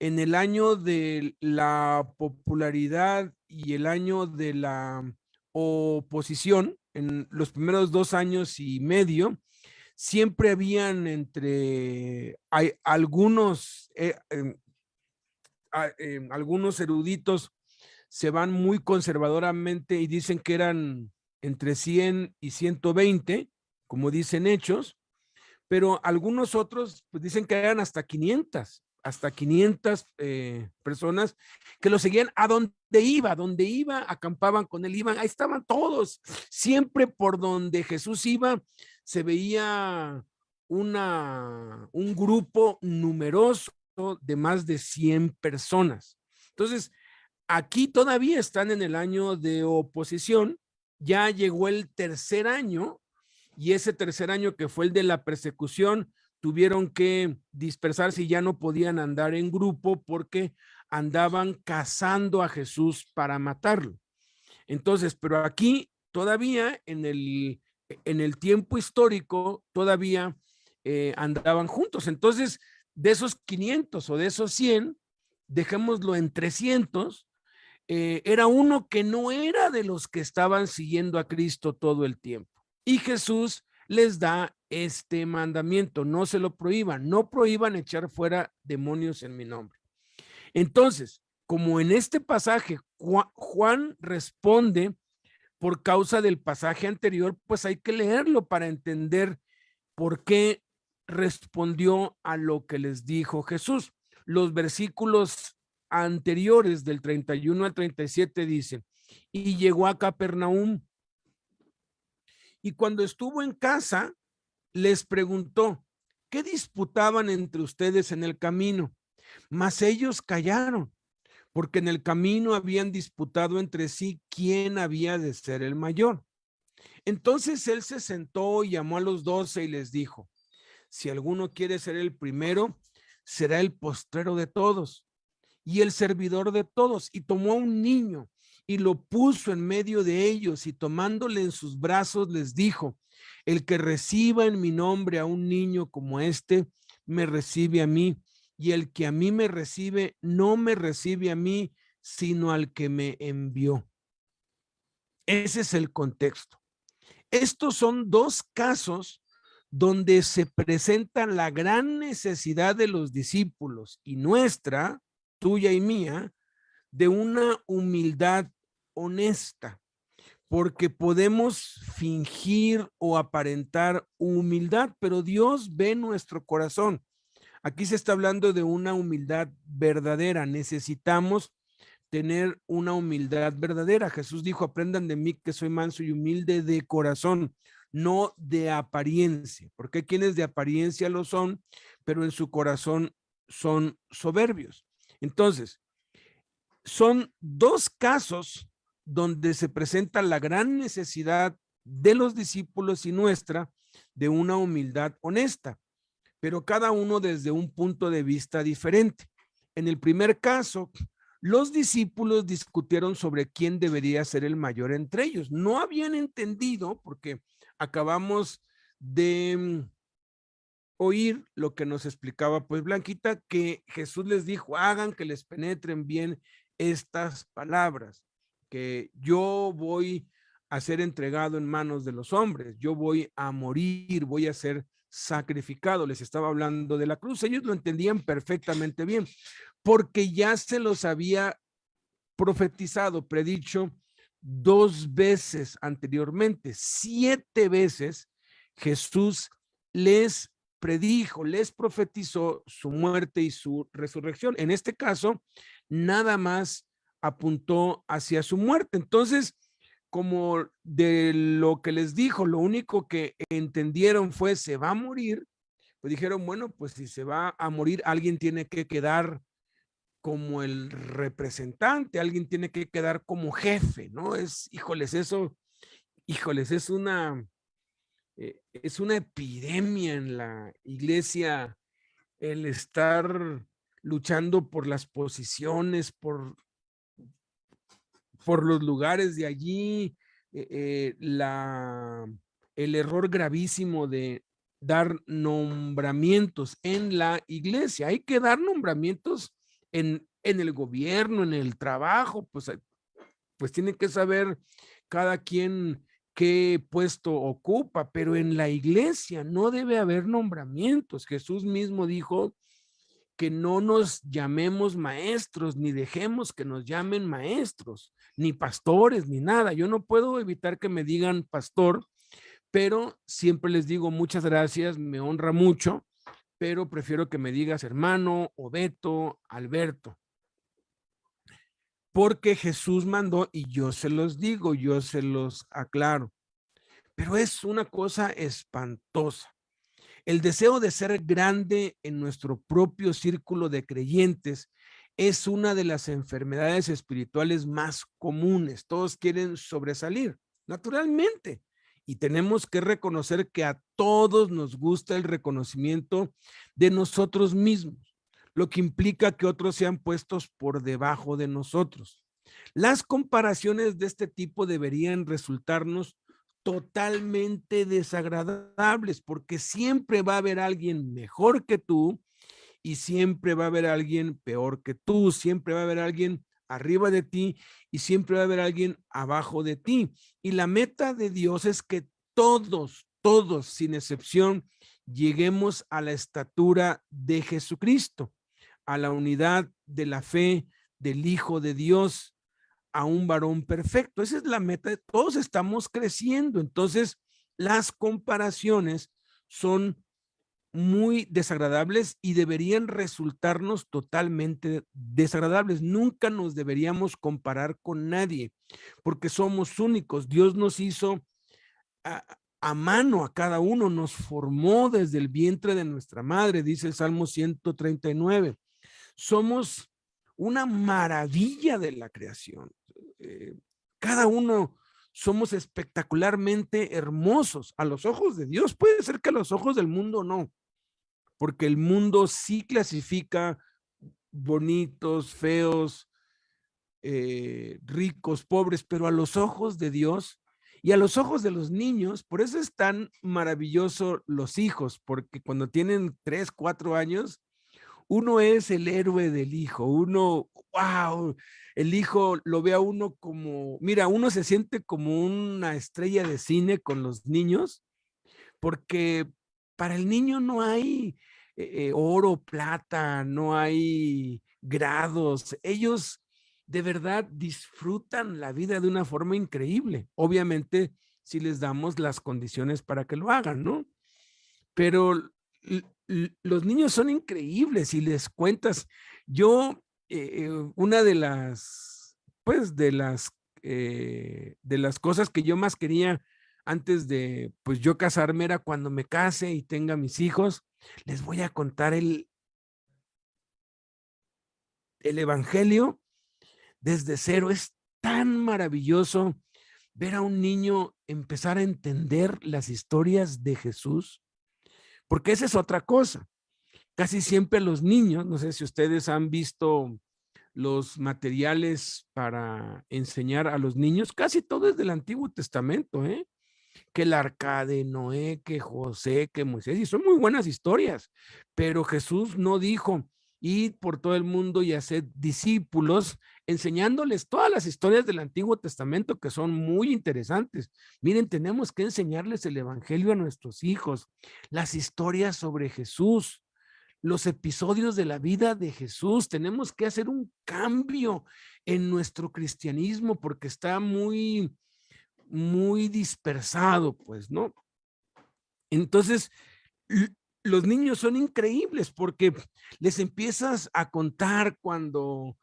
En el año de la popularidad y el año de la oposición, en los primeros 2 años y medio, siempre habían hay algunos, algunos eruditos se van muy conservadoramente y dicen que eran entre 100 y 120, como dicen Hechos, pero algunos otros pues, dicen que eran hasta 500 personas que lo seguían a donde iba, acampaban con él, iban, ahí estaban todos, siempre por donde Jesús iba, se veía un grupo numeroso de más de 100 personas. Entonces, aquí todavía están en el año de oposición, ya llegó el tercer año y ese tercer año que fue el de la persecución, tuvieron que dispersarse y ya no podían andar en grupo porque andaban cazando a Jesús para matarlo. Entonces, pero aquí todavía en el tiempo histórico, todavía andaban juntos. Entonces, de esos 500 o de esos 100, dejémoslo en 300, era uno que no era de los que estaban siguiendo a Cristo todo el tiempo. Y Jesús les da este mandamiento, no se lo prohíban, no prohíban echar fuera demonios en mi nombre. Entonces, como en este pasaje Juan responde por causa del pasaje anterior, pues hay que leerlo para entender por qué respondió a lo que les dijo Jesús. Los versículos anteriores del 31 al 37 dicen, y llegó a Capernaum, y cuando estuvo en casa, les preguntó, ¿qué disputaban entre ustedes en el camino? Mas ellos callaron, porque en el camino habían disputado entre sí quién había de ser el mayor. Entonces él se sentó y llamó a los 12 y les dijo, si alguno quiere ser el primero, será el postrero de todos y el servidor de todos. Y tomó a un niño y lo puso en medio de ellos y tomándole en sus brazos les dijo, el que reciba en mi nombre a un niño como este, me recibe a mí, y el que a mí me recibe, no me recibe a mí, sino al que me envió. Ese es el contexto. Estos son dos casos donde se presenta la gran necesidad de los discípulos y nuestra, tuya y mía, de una humildad honesta, porque podemos fingir o aparentar humildad, pero Dios ve nuestro corazón. Aquí se está hablando de una humildad verdadera. Necesitamos tener una humildad verdadera. Jesús dijo, aprendan de mí que soy manso y humilde de corazón, no de apariencia, porque quienes de apariencia lo son, pero en su corazón son soberbios. Entonces, son dos casos donde se presenta la gran necesidad de los discípulos y nuestra de una humildad honesta, pero cada uno desde un punto de vista diferente. En el primer caso, los discípulos discutieron sobre quién debería ser el mayor entre ellos. No habían entendido, porque acabamos de oír lo que nos explicaba pues Blanquita, que Jesús les dijo, hagan que les penetren bien estas palabras, que yo voy a ser entregado en manos de los hombres, yo voy a morir, voy a ser sacrificado. Les estaba hablando de la cruz. Ellos lo entendían perfectamente bien, porque ya se los había profetizado, predicho 2 veces anteriormente. 7 veces Jesús les predijo, les profetizó su muerte y su resurrección. En este caso, nada más apuntó hacia su muerte. Entonces, como de lo que les dijo, lo único que entendieron fue se va a morir, pues dijeron, bueno, pues si se va a morir, alguien tiene que quedar como el representante, alguien tiene que quedar como jefe, ¿no? Híjoles, es una epidemia en la iglesia el estar luchando por las posiciones, por los lugares de allí, el error gravísimo de dar nombramientos en la iglesia. Hay que dar nombramientos en el gobierno, en el trabajo, pues tiene que saber cada quien qué puesto ocupa, pero en la iglesia no debe haber nombramientos. Jesús mismo dijo que no nos llamemos maestros, ni dejemos que nos llamen maestros, ni pastores, ni nada. Yo no puedo evitar que me digan pastor, pero siempre les digo muchas gracias, me honra mucho, pero prefiero que me digas hermano o Beto, Alberto, porque Jesús mandó y yo se los digo, yo se los aclaro, pero es una cosa espantosa. El deseo de ser grande en nuestro propio círculo de creyentes es una de las enfermedades espirituales más comunes. Todos quieren sobresalir, naturalmente. Y tenemos que reconocer que a todos nos gusta el reconocimiento de nosotros mismos, lo que implica que otros sean puestos por debajo de nosotros. Las comparaciones de este tipo deberían resultarnos totalmente desagradables, porque siempre va a haber alguien mejor que tú y siempre va a haber alguien peor que tú, siempre va a haber alguien arriba de ti y siempre va a haber alguien abajo de ti. Y la meta de Dios es que todos, sin excepción, lleguemos a la estatura de Jesucristo, a la unidad de la fe del Hijo de Dios, a un varón perfecto. Esa es la meta. Todos estamos creciendo. Entonces, las comparaciones son muy desagradables y deberían resultarnos totalmente desagradables. Nunca nos deberíamos comparar con nadie porque somos únicos. Dios nos hizo a mano a cada uno, nos formó desde el vientre de nuestra madre, dice el Salmo 139. Somos una maravilla de la creación. Cada uno somos espectacularmente hermosos a los ojos de Dios. Puede ser que a los ojos del mundo no, porque el mundo sí clasifica bonitos, feos, ricos, pobres, pero a los ojos de Dios y a los ojos de los niños, por eso es tan maravilloso los hijos, porque cuando tienen 3, 4 años, uno es el héroe del hijo, uno, wow, el hijo lo ve a uno como, mira, uno se siente como una estrella de cine con los niños, porque para el niño no hay oro, plata, no hay grados, ellos de verdad disfrutan la vida de una forma increíble, obviamente si les damos las condiciones para que lo hagan, ¿no? Pero los niños son increíbles y les cuentas. Yo, una pues de las cosas que yo más quería antes de, pues yo casarme era cuando me case y tenga mis hijos, les voy a contar el evangelio desde cero. Es tan maravilloso ver a un niño empezar a entender las historias de Jesús. Porque esa es otra cosa. Casi siempre los niños, no sé si ustedes han visto los materiales para enseñar a los niños, casi todo es del Antiguo Testamento, ¿eh? Que el arca de Noé, que José, que Moisés, y son muy buenas historias, pero Jesús no dijo, id por todo el mundo y haced discípulos, enseñándoles todas las historias del Antiguo Testamento que son muy interesantes. Miren, tenemos que enseñarles el evangelio a nuestros hijos, las historias sobre Jesús, los episodios de la vida de Jesús. Tenemos que hacer un cambio en nuestro cristianismo porque está muy dispersado, pues, ¿no? Entonces, los niños son increíbles porque les empiezas a contar cuando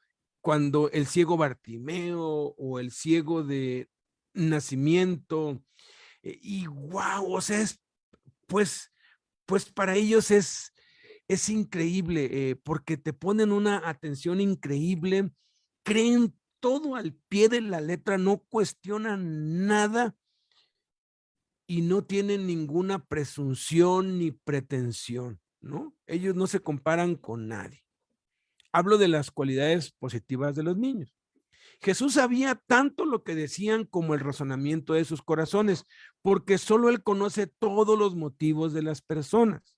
el ciego Bartimeo o el ciego de nacimiento, y wow, o sea, pues, pues para ellos es increíble, porque te ponen una atención increíble, creen todo al pie de la letra, no cuestionan nada y no tienen ninguna presunción ni pretensión, ¿no? Ellos no se comparan con nadie. Hablo de las cualidades positivas de los niños. Jesús sabía tanto lo que decían como el razonamiento de sus corazones, porque solo él conoce todos los motivos de las personas.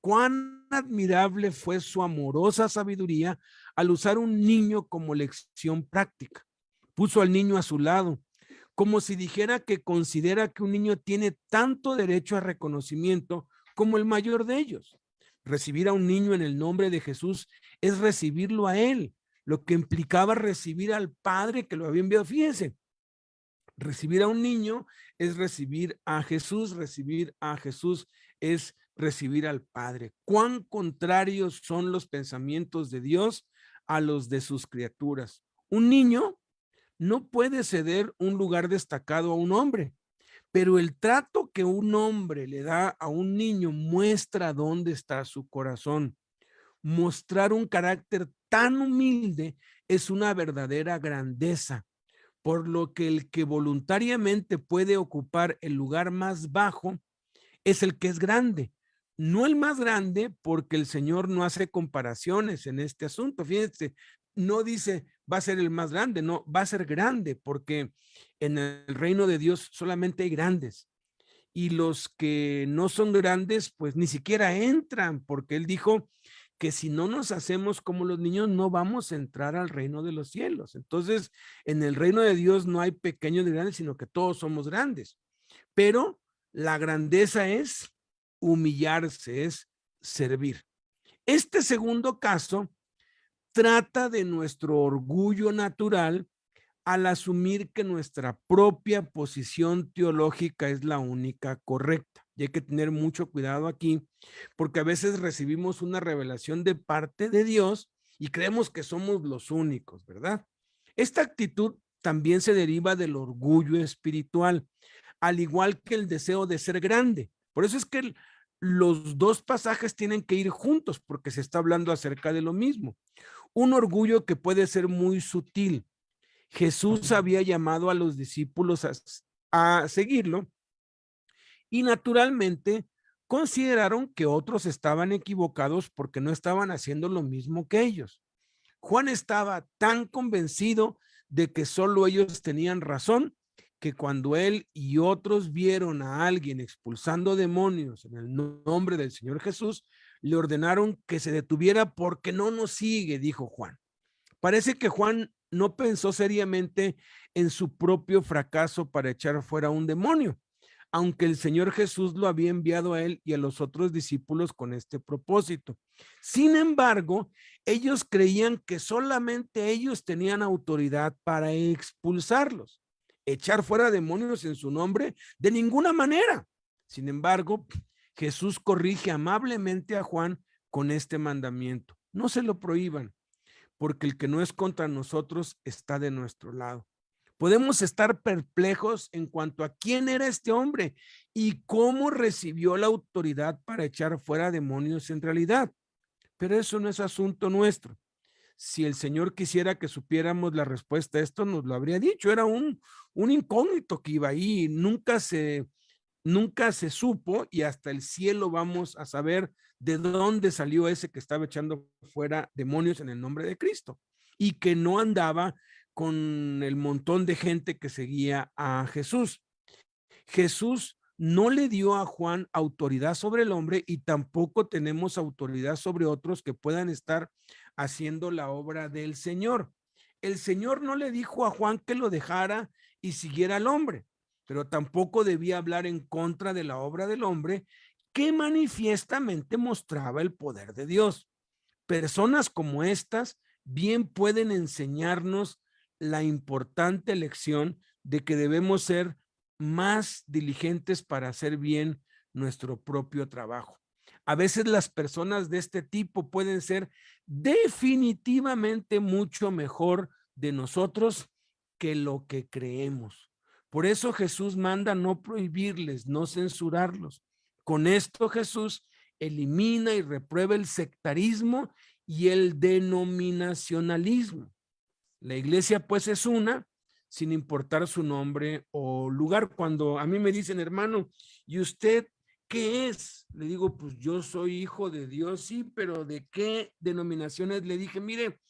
Cuán admirable fue su amorosa sabiduría al usar un niño como lección práctica. Puso al niño a su lado, como si dijera que considera que un niño tiene tanto derecho a reconocimiento como el mayor de ellos. Recibir a un niño en el nombre de Jesús es recibirlo a él, lo que implicaba recibir al Padre que lo había enviado. Fíjense, recibir a un niño es recibir a Jesús es recibir al Padre. Cuán contrarios son los pensamientos de Dios a los de sus criaturas. Un niño no puede ceder un lugar destacado a un hombre, pero el trato que un hombre le da a un niño muestra dónde está su corazón. Mostrar un carácter tan humilde es una verdadera grandeza, por lo que el que voluntariamente puede ocupar el lugar más bajo es el que es grande, no el más grande, porque el Señor no hace comparaciones en este asunto. Fíjense, no dice va a ser el más grande, no, va a ser grande, porque en el reino de Dios solamente hay grandes. Y los que no son grandes, pues ni siquiera entran, porque Él dijo que si no nos hacemos como los niños, no vamos a entrar al reino de los cielos. Entonces, en el reino de Dios no hay pequeños ni grandes, sino que todos somos grandes. Pero la grandeza es humillarse, es servir. Este segundo caso trata de nuestro orgullo natural al asumir que nuestra propia posición teológica es la única correcta. Y hay que tener mucho cuidado aquí, porque a veces recibimos una revelación de parte de Dios y creemos que somos los únicos, ¿verdad? Esta actitud también se deriva del orgullo espiritual, al igual que el deseo de ser grande. Por eso es que los dos pasajes tienen que ir juntos, porque se está hablando acerca de lo mismo. Un orgullo que puede ser muy sutil. Jesús había llamado a los discípulos a seguirlo y naturalmente consideraron que otros estaban equivocados porque no estaban haciendo lo mismo que ellos. Juan estaba tan convencido de que solo ellos tenían razón que cuando él y otros vieron a alguien expulsando demonios en el nombre del Señor Jesús, le ordenaron que se detuviera porque no nos sigue, dijo Juan. Parece que Juan no pensó seriamente en su propio fracaso para echar fuera un demonio, aunque el Señor Jesús lo había enviado a él y a los otros discípulos con este propósito. Sin embargo, ellos creían que solamente ellos tenían autoridad para expulsarlos. Echar fuera demonios en su nombre, de ninguna manera. Sin embargo, Jesús corrige amablemente a Juan con este mandamiento. No se lo prohíban, porque el que no es contra nosotros está de nuestro lado. Podemos estar perplejos en cuanto a quién era este hombre y cómo recibió la autoridad para echar fuera demonios en realidad, pero eso no es asunto nuestro. Si el Señor quisiera que supiéramos la respuesta a esto, nos lo habría dicho. Era un incógnito que iba ahí, nunca se supo, y hasta el cielo vamos a saber de dónde salió ese que estaba echando fuera demonios en el nombre de Cristo y que no andaba con el montón de gente que seguía a Jesús. Jesús no le dio a Juan autoridad sobre el hombre y tampoco tenemos autoridad sobre otros que puedan estar haciendo la obra del Señor. El Señor no le dijo a Juan que lo dejara y siguiera al hombre, pero tampoco debía hablar en contra de la obra del hombre que manifiestamente mostraba el poder de Dios. Personas como estas bien pueden enseñarnos la importante lección de que debemos ser más diligentes para hacer bien nuestro propio trabajo. A veces las personas de este tipo pueden ser definitivamente mucho mejor de nosotros que lo que creemos. Por eso Jesús manda no prohibirles, no censurarlos. Con esto Jesús elimina y reprueba el sectarismo y el denominacionalismo. La iglesia pues es una, sin importar su nombre o lugar. Cuando a mí me dicen, hermano, ¿y usted qué es? Le digo, pues yo soy hijo de Dios, sí, pero ¿de qué denominaciones? Le dije, mire,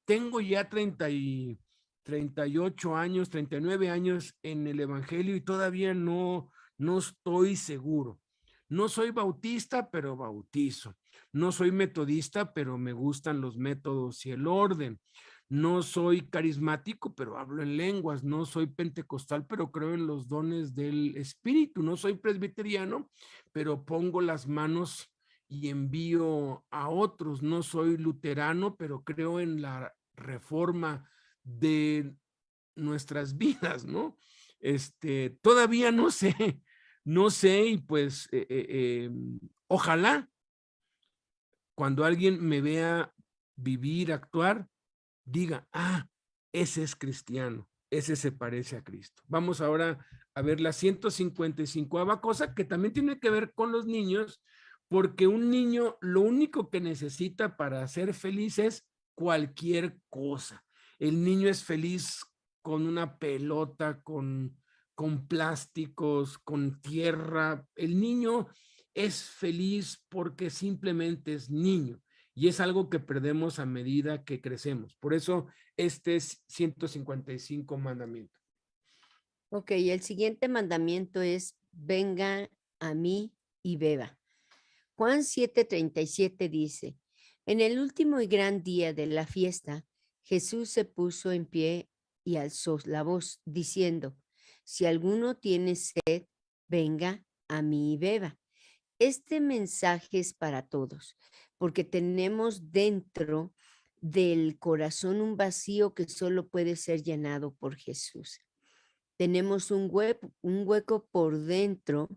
tengo ya 38 años, 39 años en el evangelio y todavía no estoy seguro. No soy bautista, pero bautizo. No soy metodista, pero me gustan los métodos y el orden. No soy carismático, pero hablo en lenguas. No soy pentecostal, pero creo en los dones del Espíritu. No soy presbiteriano, pero pongo las manos y envío a otros. No soy luterano, pero creo en la reforma de nuestras vidas, ¿no? Todavía no sé, no sé, y pues ojalá cuando alguien me vea vivir, actuar, diga, ah, ese es cristiano, ese se parece a Cristo. Vamos ahora a ver la 155ª cosa que también tiene que ver con los niños, porque un niño lo único que necesita para ser feliz es cualquier cosa. El niño es feliz con una pelota, con plásticos, con tierra. El niño es feliz porque simplemente es niño y es algo que perdemos a medida que crecemos. Por eso este es 155 mandamiento. Ok, el siguiente mandamiento es, venga a mí y beba. Juan 7:37 dice, en el último y gran día de la fiesta, Jesús se puso en pie y alzó la voz, diciendo, si alguno tiene sed, venga a mí y beba. Este mensaje es para todos, porque tenemos dentro del corazón un vacío que solo puede ser llenado por Jesús. Tenemos un hueco por dentro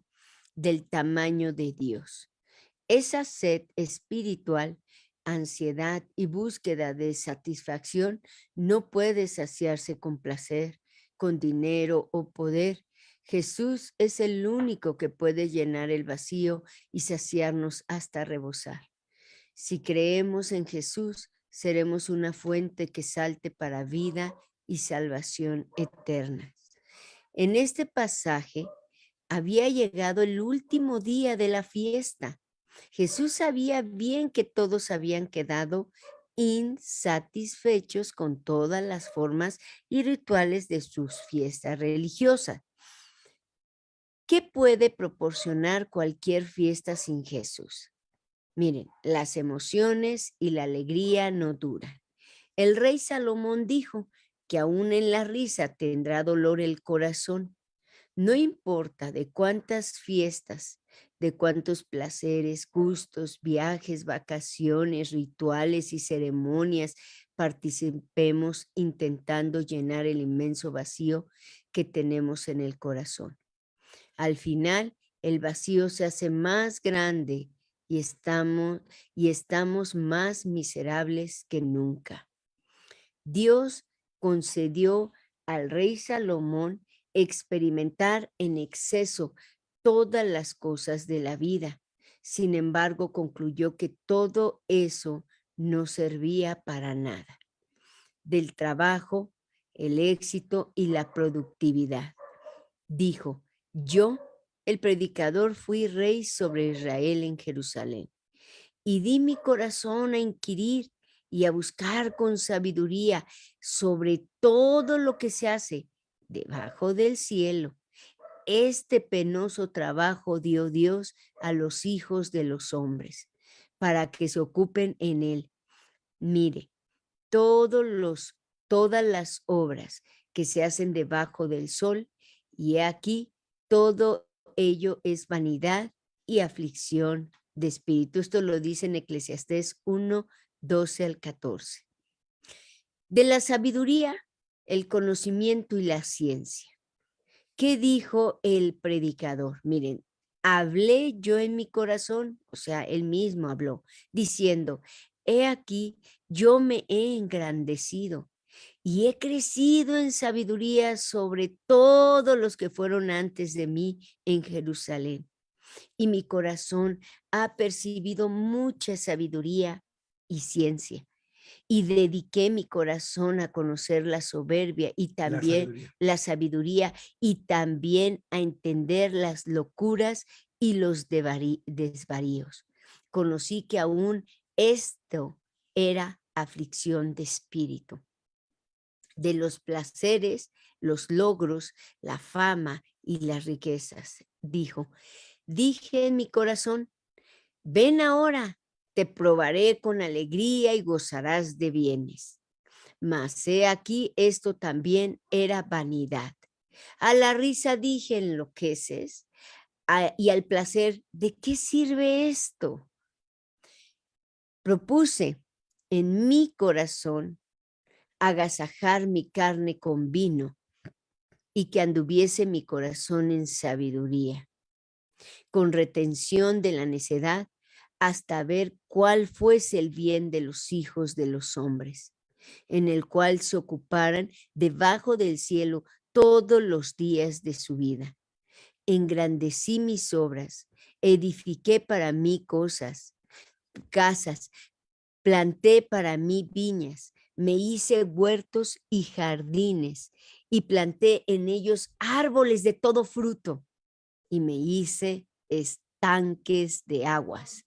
del tamaño de Dios. Esa sed espiritual, ansiedad y búsqueda de satisfacción no puede saciarse con placer, con dinero o poder. Jesús es el único que puede llenar el vacío y saciarnos hasta rebosar. Si creemos en Jesús, seremos una fuente que salte para vida y salvación eterna. En este pasaje había llegado el último día de la fiesta. Jesús sabía bien que todos habían quedado insatisfechos con todas las formas y rituales de sus fiestas religiosas. ¿Qué puede proporcionar cualquier fiesta sin Jesús? Miren, las emociones y la alegría no duran. El rey Salomón dijo que aún en la risa tendrá dolor el corazón. No importa de cuántas fiestas, de cuántos placeres, gustos, viajes, vacaciones, rituales y ceremonias participemos intentando llenar el inmenso vacío que tenemos en el corazón. Al final, el vacío se hace más grande y estamos más miserables que nunca. Dios concedió al rey Salomón experimentar en exceso todas las cosas de la vida. Sin embargo, concluyó que todo eso no servía para nada. Del trabajo, el éxito y la productividad. Dijo, yo, el predicador, fui rey sobre Israel en Jerusalén y di mi corazón a inquirir y a buscar con sabiduría sobre todo lo que se hace debajo del cielo. este penoso trabajo dio Dios a los hijos de los hombres, para que se ocupen en él. Mire, todas las obras que se hacen debajo del sol, y he aquí, todo ello es vanidad y aflicción de espíritu. Esto lo dice en Eclesiastés 1, 12 al 14. De la sabiduría, el conocimiento y la ciencia. ¿Qué dijo el predicador? Miren, hablé yo en mi corazón, o sea, él mismo habló, diciendo, he aquí, yo me he engrandecido y he crecido en sabiduría sobre todos los que fueron antes de mí en Jerusalén. Y mi corazón ha percibido mucha sabiduría y ciencia. Y dediqué mi corazón a conocer la soberbia y también la sabiduría y también a entender las locuras y los desvaríos. Conocí que aún esto era aflicción de espíritu. De los placeres, los logros, la fama y las riquezas, dijo. Dije en mi corazón, ven ahora, te probaré con alegría y gozarás de bienes. Mas he aquí, esto también era vanidad. A la risa dije, enloqueces, y al placer, ¿de qué sirve esto? Propuse en mi corazón agasajar mi carne con vino y que anduviese mi corazón en sabiduría, con retención de la necedad, hasta ver cuál fuese el bien de los hijos de los hombres, en el cual se ocuparan debajo del cielo todos los días de su vida. Engrandecí mis obras, edifiqué para mí casas, planté para mí viñas, me hice huertos y jardines, y planté en ellos árboles de todo fruto, y me hice estanques de aguas,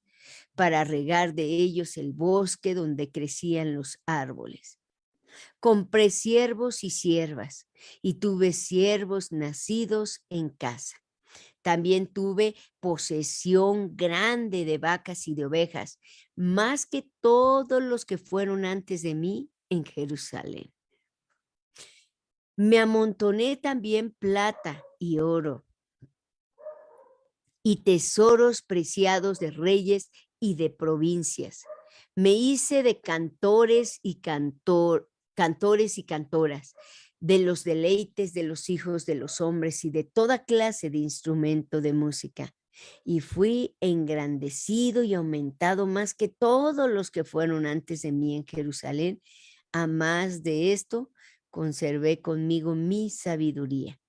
para regar de ellos el bosque donde crecían los árboles. Compré siervos y siervas, y tuve siervos nacidos en casa. También tuve posesión grande de vacas y de ovejas, más que todos los que fueron antes de mí en Jerusalén. Me amontoné también plata y oro, y tesoros preciados de reyes y de provincias. Me hice de cantores y cantoras, de los deleites de los hijos de los hombres y de toda clase de instrumento de música. Y fui engrandecido y aumentado más que todos los que fueron antes de mí en Jerusalén. A más de esto, conservé conmigo mi sabiduría.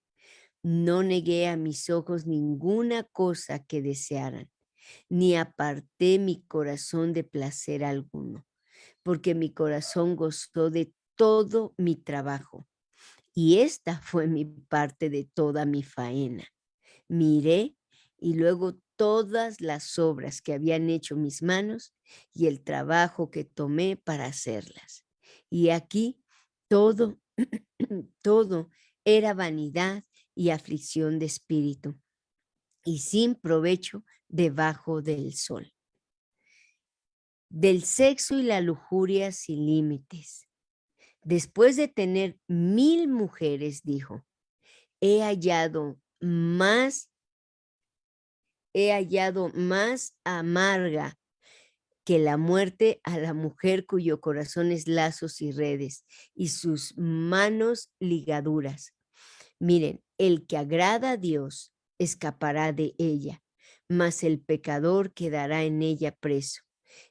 No negué a mis ojos ninguna cosa que desearan, ni aparté mi corazón de placer alguno, porque mi corazón gozó de todo mi trabajo, y esta fue mi parte de toda mi faena. Miré y luego todas las obras que habían hecho mis manos y el trabajo que tomé para hacerlas. Y aquí todo, todo era vanidad y aflicción de espíritu, y sin provecho debajo del sol. Del sexo y la lujuria sin límites. Después de tener 1000 mujeres, dijo, he hallado más amarga que la muerte a la mujer cuyo corazón es lazos y redes y sus manos ligaduras. Miren, el que agrada a Dios escapará de ella, mas el pecador quedará en ella preso.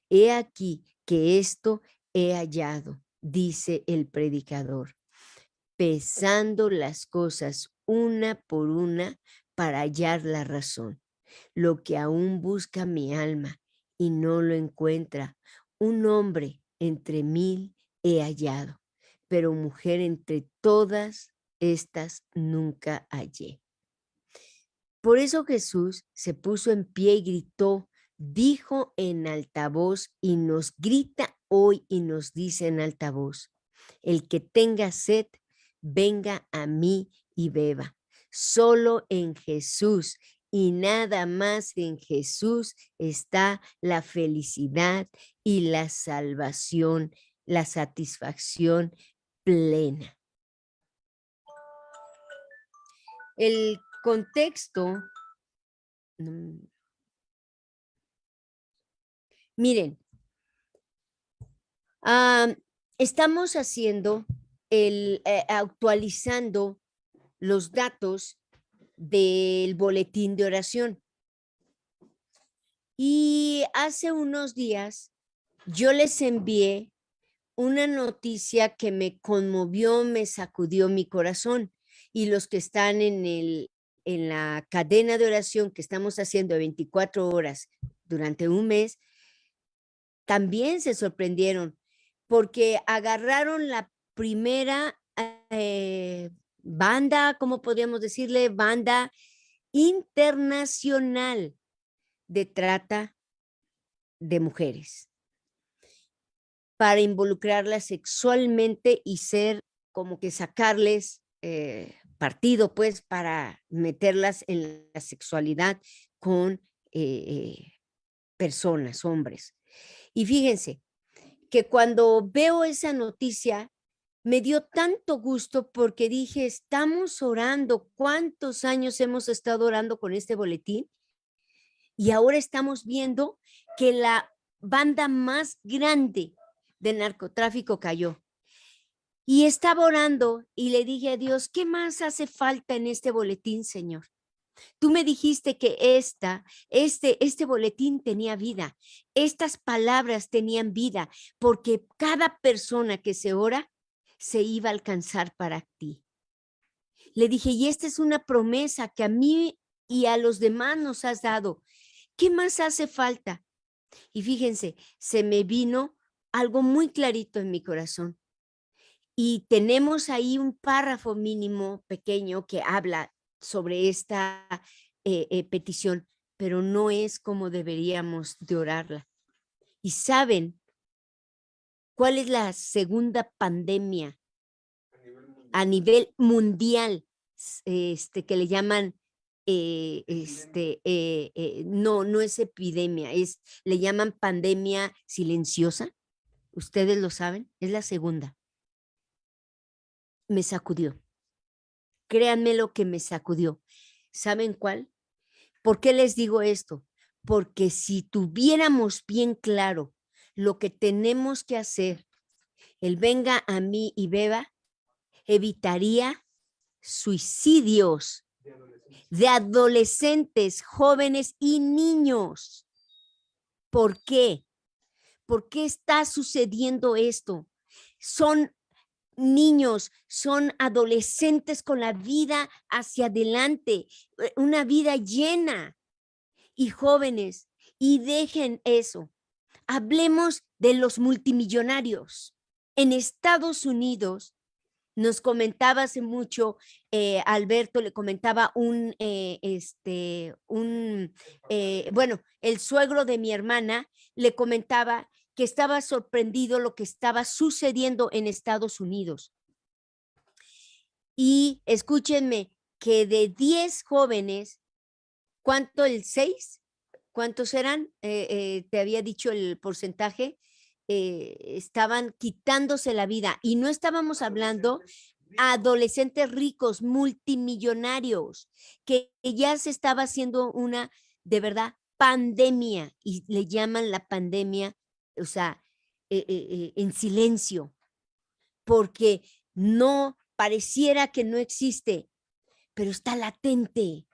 He aquí que esto he hallado, dice el predicador, pesando las cosas una por una para hallar la razón. Lo que aún busca mi alma y no lo encuentra, un hombre entre 1000 he hallado, pero mujer entre todas estas nunca hallé. Por eso Jesús se puso en pie y gritó, dijo en alta voz y nos grita hoy y nos dice en alta voz, el que tenga sed, venga a mí y beba. Solo en Jesús y nada más en Jesús está la felicidad y la salvación, la satisfacción plena. El contexto, miren, estamos haciendo actualizando los datos del boletín de oración. Y hace unos días yo les envié una noticia que me conmovió, me sacudió mi corazón. Y los que están en la cadena de oración que estamos haciendo de 24 horas durante un mes, también se sorprendieron porque agarraron la primera banda, ¿cómo podríamos decirle? Banda internacional de trata de mujeres para involucrarlas sexualmente y ser como que sacarles partido, pues, para meterlas en la sexualidad con personas, hombres. Y fíjense que cuando veo esa noticia, me dio tanto gusto porque dije, estamos orando, ¿cuántos años hemos estado orando con este boletín? Y ahora estamos viendo que la banda más grande de narcotráfico cayó. Y estaba orando y le dije a Dios, ¿qué más hace falta en este boletín, Señor? Tú me dijiste que este boletín tenía vida, estas palabras tenían vida, porque cada persona que se ora se iba a alcanzar para ti. Le dije, y esta es una promesa que a mí y a los demás nos has dado. ¿Qué más hace falta? Y fíjense, se me vino algo muy clarito en mi corazón. Y tenemos ahí un párrafo mínimo pequeño que habla sobre esta petición, pero no es como deberíamos de orarla. ¿Y saben cuál es la segunda pandemia a nivel mundial que le llaman, no es epidemia, le llaman pandemia silenciosa? ¿Ustedes lo saben? Es la segunda. Me sacudió. Créanme lo que me sacudió. ¿Saben cuál? ¿Por qué les digo esto? Porque si tuviéramos bien claro lo que tenemos que hacer, el venga a mí y beba, evitaría suicidios de adolescentes, jóvenes y niños. ¿Por qué? ¿Por qué está sucediendo esto? Son niños, son adolescentes con la vida hacia adelante, una vida llena, y jóvenes, y dejen eso. Hablemos de los multimillonarios. En Estados Unidos, nos comentaba hace mucho, Alberto le comentaba el suegro de mi hermana le comentaba que estaba sorprendido lo que estaba sucediendo en Estados Unidos. Y escúchenme que de 10 jóvenes, ¿cuánto? ¿El 6? ¿Cuántos eran? Te había dicho el porcentaje. Estaban quitándose la vida y no estábamos hablando adolescentes ricos, multimillonarios, que ya se estaba haciendo una, de verdad, pandemia, y le llaman la pandemia, o sea, en silencio, porque no pareciera que no existe, pero está latente,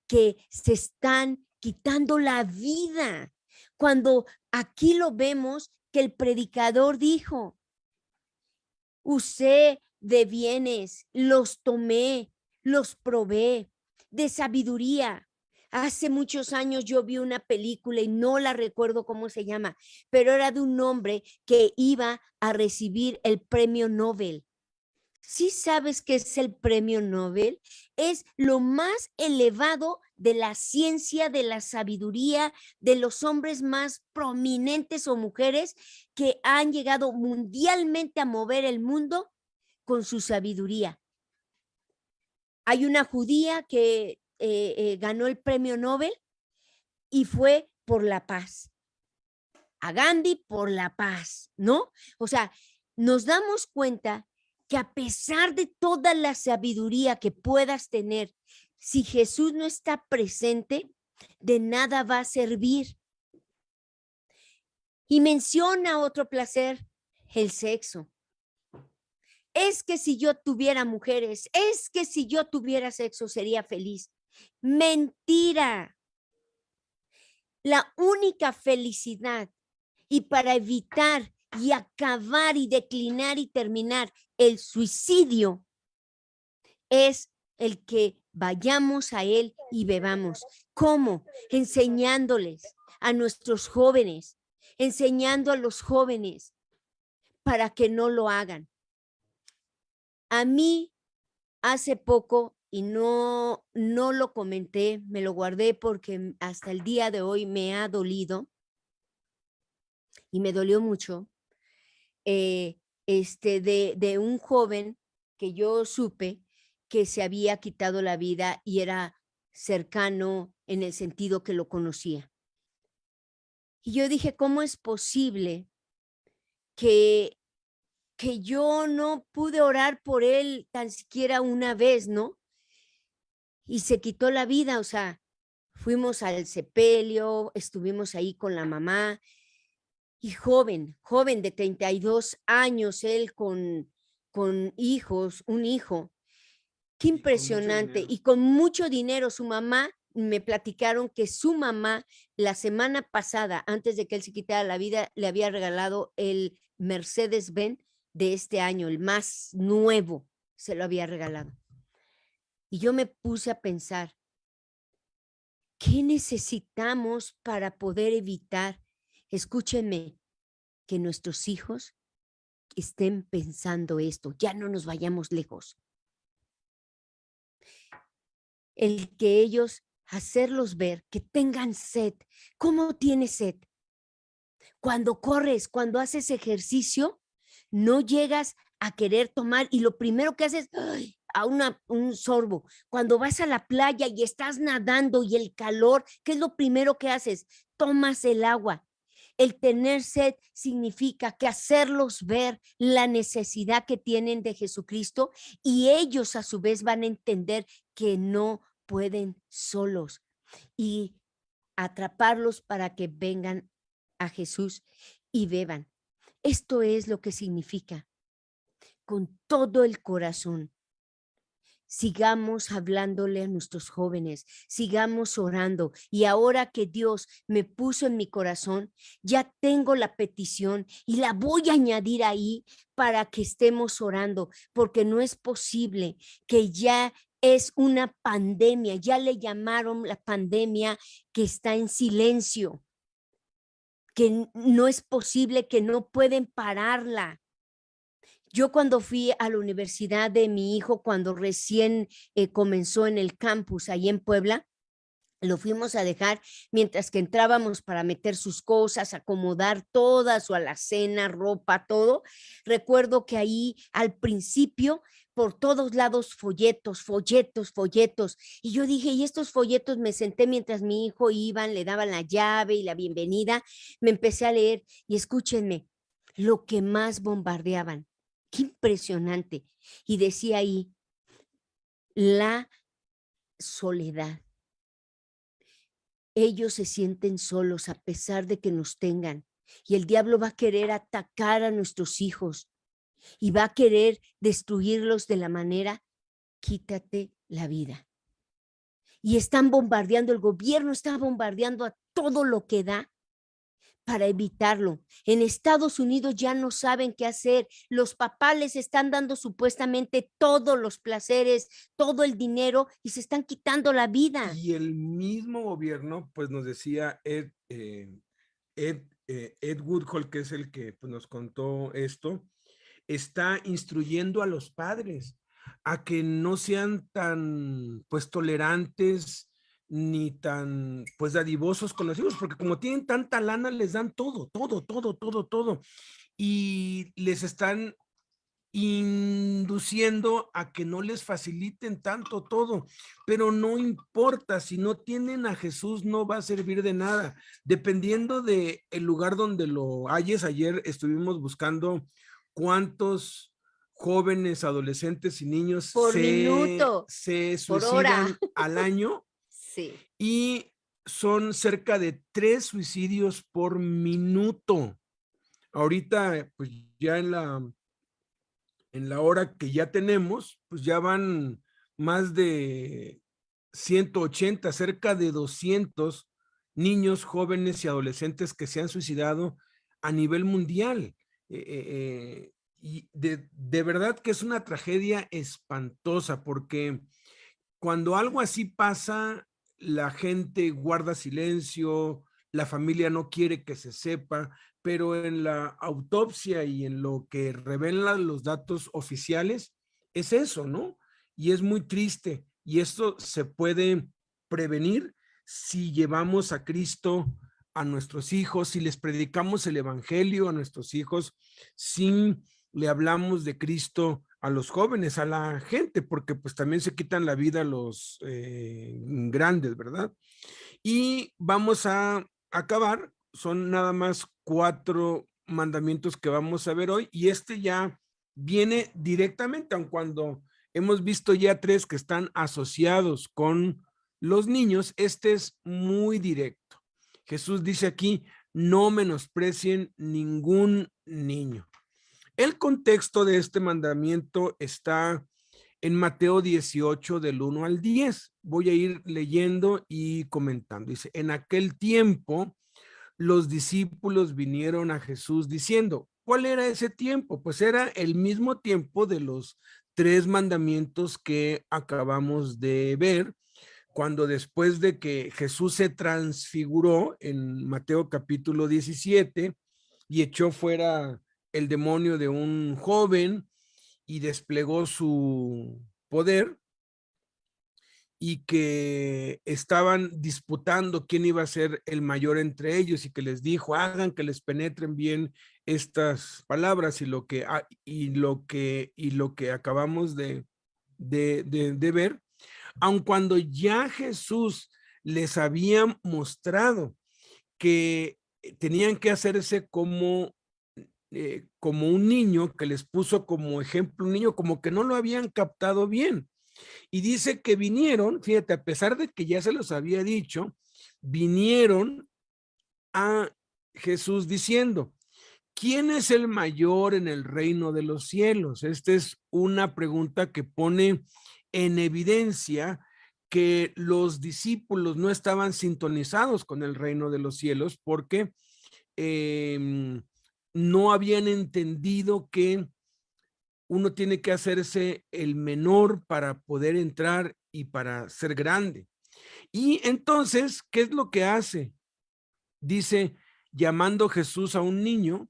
que se están quitando la vida. Cuando aquí lo vemos que el predicador dijo, usé de bienes, los tomé, los probé, de sabiduría. Hace muchos años yo vi una película y no la recuerdo cómo se llama, pero era de un hombre que iba a recibir el premio Nobel. ¿Sí sabes qué es el premio Nobel? Es lo más elevado de la ciencia, de la sabiduría, de los hombres más prominentes o mujeres que han llegado mundialmente a mover el mundo con su sabiduría. Hay una judía que ganó el premio Nobel y fue por la paz. A Gandhi por la paz, ¿no? O sea, nos damos cuenta que a pesar de toda la sabiduría que puedas tener, si Jesús no está presente, de nada va a servir. Y menciona otro placer, el sexo. Es que si yo tuviera mujeres, es que si yo tuviera sexo sería feliz. Mentira. La única felicidad y para evitar y acabar y declinar y terminar el suicidio es el que vayamos a él y bebamos. ¿Cómo? Enseñándoles a nuestros jóvenes, enseñando a los jóvenes para que no lo hagan. A mí hace poco, y no lo comenté, me lo guardé porque hasta el día de hoy me ha dolido y me dolió mucho, de un joven que yo supe que se había quitado la vida y era cercano en el sentido que lo conocía. Y yo dije, ¿cómo es posible que yo no pude orar por él tan siquiera una vez, ¿no? Y se quitó la vida, o sea, fuimos al sepelio, estuvimos ahí con la mamá, y joven de 32 años, él con hijos, un hijo. Qué impresionante. Y con mucho dinero, su mamá, me platicaron que su mamá la semana pasada, antes de que él se quitara la vida, le había regalado el Mercedes-Benz de este año, el más nuevo, se lo había regalado. Y yo me puse a pensar, ¿qué necesitamos para poder evitar, escúchenme, que nuestros hijos estén pensando esto? Ya no nos vayamos lejos. El que ellos, hacerlos ver que tengan sed. ¿Cómo tienes sed? Cuando corres, cuando haces ejercicio, no llegas a querer tomar y lo primero que haces, ¡ay!, a un sorbo. Cuando vas a la playa y estás nadando y el calor, ¿qué es lo primero que haces? Tomas el agua. El tener sed significa que hacerlos ver la necesidad que tienen de Jesucristo y ellos a su vez van a entender que no pueden solos y atraparlos para que vengan a Jesús y beban. Esto es lo que significa con todo el corazón. Sigamos hablándole a nuestros jóvenes, sigamos orando. Y ahora que Dios me puso en mi corazón, ya tengo la petición y la voy a añadir ahí para que estemos orando, porque no es posible que ya es una pandemia, ya le llamaron la pandemia que está en silencio, que no es posible, que no pueden pararla. Yo cuando fui a la universidad de mi hijo, cuando recién comenzó en el campus ahí en Puebla, lo fuimos a dejar mientras que entrábamos para meter sus cosas, acomodar todas, su alacena, ropa, todo. Recuerdo que ahí al principio por todos lados folletos, folletos, folletos. Y yo dije, y estos folletos, me senté mientras mi hijo iban, le daban la llave y la bienvenida, me empecé a leer y escúchenme, lo que más bombardeaban. Qué impresionante. Y decía ahí, la soledad. Ellos se sienten solos a pesar de que nos tengan. Y el diablo va a querer atacar a nuestros hijos y va a querer destruirlos de la manera, quítate la vida. Y están bombardeando, el gobierno está bombardeando a todo lo que da para evitarlo. En Estados Unidos ya no saben qué hacer. Los papás les están dando supuestamente todos los placeres, todo el dinero y se están quitando la vida. Y el mismo gobierno, pues nos decía Ed Woodhull, que es el que pues, nos contó esto, está instruyendo a los padres a que no sean tan pues tolerantes ni tan pues dadivosos con los hijos, porque como tienen tanta lana les dan todo, todo, todo, todo, todo y les están induciendo a que no les faciliten tanto todo, pero no importa, si no tienen a Jesús no va a servir de nada, dependiendo de el lugar donde lo halles. Ayer estuvimos buscando cuántos jóvenes, adolescentes y niños Por minuto, se por hora. suicidan al año, Sí. y son cerca de 3 suicidios por minuto. Ahorita, pues ya en la hora que ya tenemos, pues ya van más de 180, cerca de 200 niños, jóvenes y adolescentes que se han suicidado a nivel mundial. Y de verdad que es una tragedia espantosa, porque cuando algo así pasa, la gente guarda silencio, la familia no quiere que se sepa, pero en la autopsia y en lo que revelan los datos oficiales, es eso, ¿no? Y es muy triste. Y esto se puede prevenir si llevamos a Cristo a nuestros hijos, si les predicamos el evangelio a nuestros hijos, si le hablamos de Cristo a los jóvenes, a la gente, porque pues también se quitan la vida los grandes, ¿verdad? Y vamos a acabar, son nada más 4 mandamientos que vamos a ver hoy, y este ya viene directamente, aun cuando hemos visto ya 3 que están asociados con los niños, este es muy directo. Jesús dice aquí, no menosprecien ningún niño. El contexto de este mandamiento está en Mateo 18 del 1 al 10. Voy a ir leyendo y comentando. Dice, en aquel tiempo los discípulos vinieron a Jesús diciendo, ¿cuál era ese tiempo? Pues era el mismo tiempo de los 3 mandamientos que acabamos de ver, cuando después de que Jesús se transfiguró en Mateo capítulo 17 y echó fuera el demonio de un joven y desplegó su poder, y que estaban disputando quién iba a ser el mayor entre ellos, y que les dijo, hagan que les penetren bien estas palabras, y lo que acabamos de ver, aun cuando ya Jesús les había mostrado que tenían que hacerse como un niño, que les puso como ejemplo un niño, como que no lo habían captado bien. Y dice que vinieron, fíjate, a pesar de que ya se los había dicho, vinieron a Jesús diciendo, ¿quién es el mayor en el reino de los cielos? Esta es una pregunta que pone en evidencia que los discípulos no estaban sintonizados con el reino de los cielos, porque no habían entendido que uno tiene que hacerse el menor para poder entrar y para ser grande. Y entonces, ¿qué es lo que hace? Dice, llamando Jesús a un niño,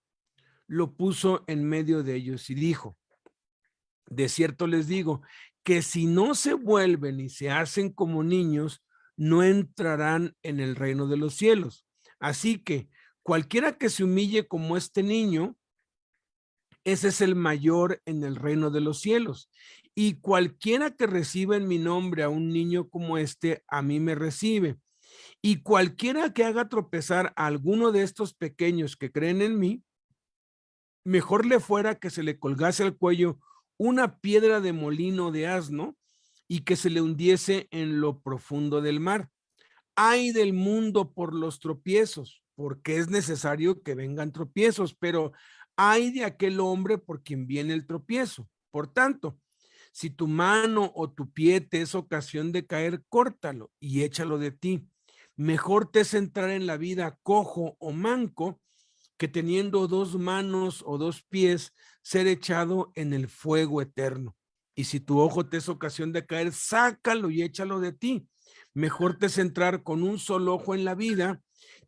lo puso en medio de ellos y dijo, de cierto les digo, que si no se vuelven y se hacen como niños, no entrarán en el reino de los cielos. Así que cualquiera que se humille como este niño, ese es el mayor en el reino de los cielos. Y cualquiera que reciba en mi nombre a un niño como este, a mí me recibe. Y cualquiera que haga tropezar a alguno de estos pequeños que creen en mí, mejor le fuera que se le colgase al cuello una piedra de molino de asno y que se le hundiese en lo profundo del mar. Ay del mundo por los tropiezos, porque es necesario que vengan tropiezos, pero ay de aquel hombre por quien viene el tropiezo. Por tanto, si tu mano o tu pie te es ocasión de caer, córtalo y échalo de ti. Mejor te es entrar en la vida cojo o manco que teniendo 2 manos o 2 pies ser echado en el fuego eterno. Y si tu ojo te es ocasión de caer, sácalo y échalo de ti. Mejor te es entrar con un solo ojo en la vida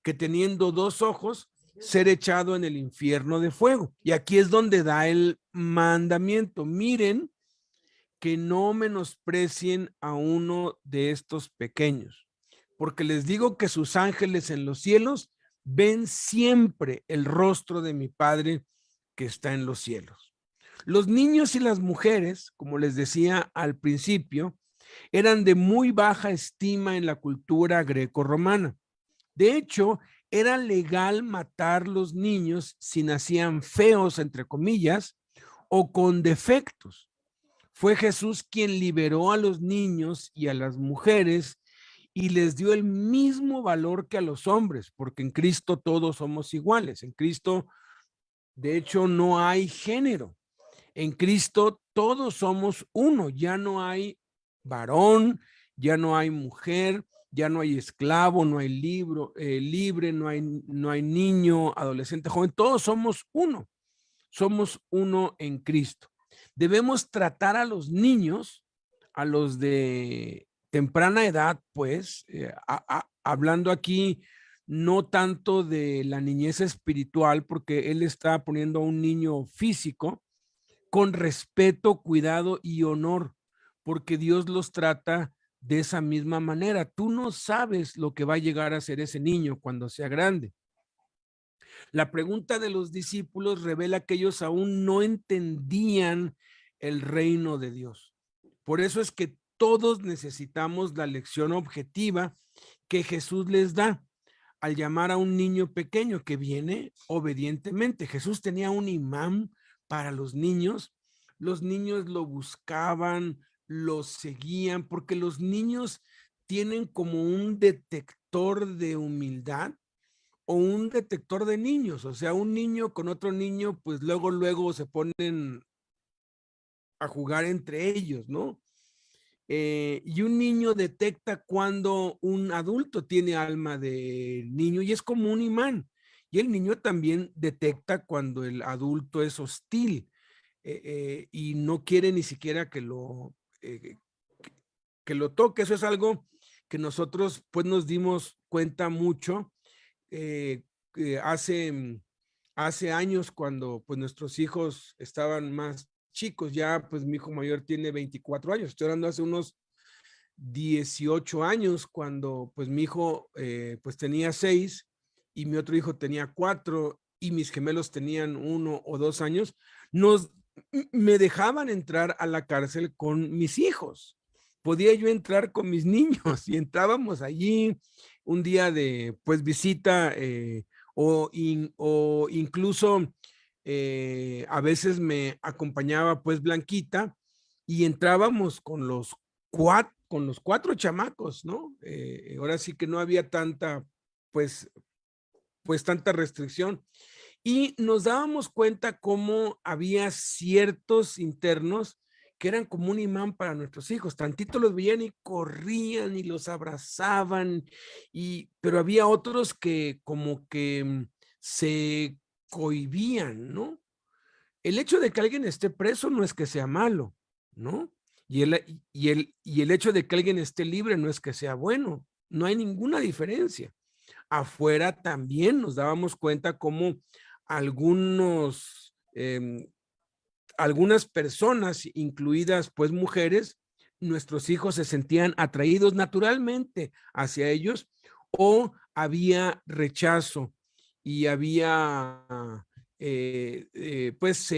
que teniendo 2 ojos ser echado en el infierno de fuego. Y aquí es donde da el mandamiento. Miren que no menosprecien a uno de estos pequeños, porque les digo que sus ángeles en los cielos ven siempre el rostro de mi Padre que está en los cielos. Los niños y las mujeres, como les decía al principio, eran de muy baja estima en la cultura greco-romana. De hecho, era legal matar los niños si nacían feos, entre comillas, o con defectos. Fue Jesús quien liberó a los niños y a las mujeres y les dio el mismo valor que a los hombres, porque en Cristo todos somos iguales. En Cristo, de hecho, no hay género. En Cristo todos somos uno, ya no hay varón, ya no hay mujer, ya no hay esclavo, no hay libre, no hay niño, adolescente, joven, todos somos uno en Cristo. Debemos tratar a los niños, a los de temprana edad, pues, hablando aquí no tanto de la niñez espiritual, porque él está poniendo a un niño físico, con respeto, cuidado y honor, porque Dios los trata de esa misma manera. Tú no sabes lo que va a llegar a ser ese niño cuando sea grande. La pregunta de los discípulos revela que ellos aún no entendían el reino de Dios. Por eso es que todos necesitamos la lección objetiva que Jesús les da al llamar a un niño pequeño que viene obedientemente. Jesús tenía un imán para los niños lo buscaban, los seguían, porque los niños tienen como un detector de humildad o un detector de niños, o sea, un niño con otro niño, pues luego se ponen a jugar entre ellos, ¿no? Y un niño detecta cuando un adulto tiene alma de niño y es como un imán. Y el niño también detecta cuando el adulto es hostil y no quiere ni siquiera que lo toque. Eso es algo que nosotros pues nos dimos cuenta mucho eh, hace años cuando pues nuestros hijos estaban más chicos. Ya pues mi hijo mayor tiene 24 años, estoy hablando hace unos 18 años cuando pues mi hijo pues tenía 6 y mi otro hijo tenía 4 y mis gemelos tenían 1 o 2 años. Me dejaban entrar a la cárcel con mis hijos. Podía yo entrar con mis niños y entrábamos allí un día de pues visita o incluso a veces me acompañaba pues Blanquita y entrábamos con los 4 chamacos, ¿no? Ahora sí que no había tanta pues tanta restricción. Y nos dábamos cuenta cómo había ciertos internos que eran como un imán para nuestros hijos. Tantito los veían y corrían y los abrazaban, pero había otros que como que se cohibían, ¿no? El hecho de que alguien esté preso no es que sea malo, ¿no? Y el hecho de que alguien esté libre no es que sea bueno. No hay ninguna diferencia. Afuera también nos dábamos cuenta cómo algunos, algunas personas, incluidas pues mujeres, nuestros hijos se sentían atraídos naturalmente hacia ellos o había rechazo y había, pues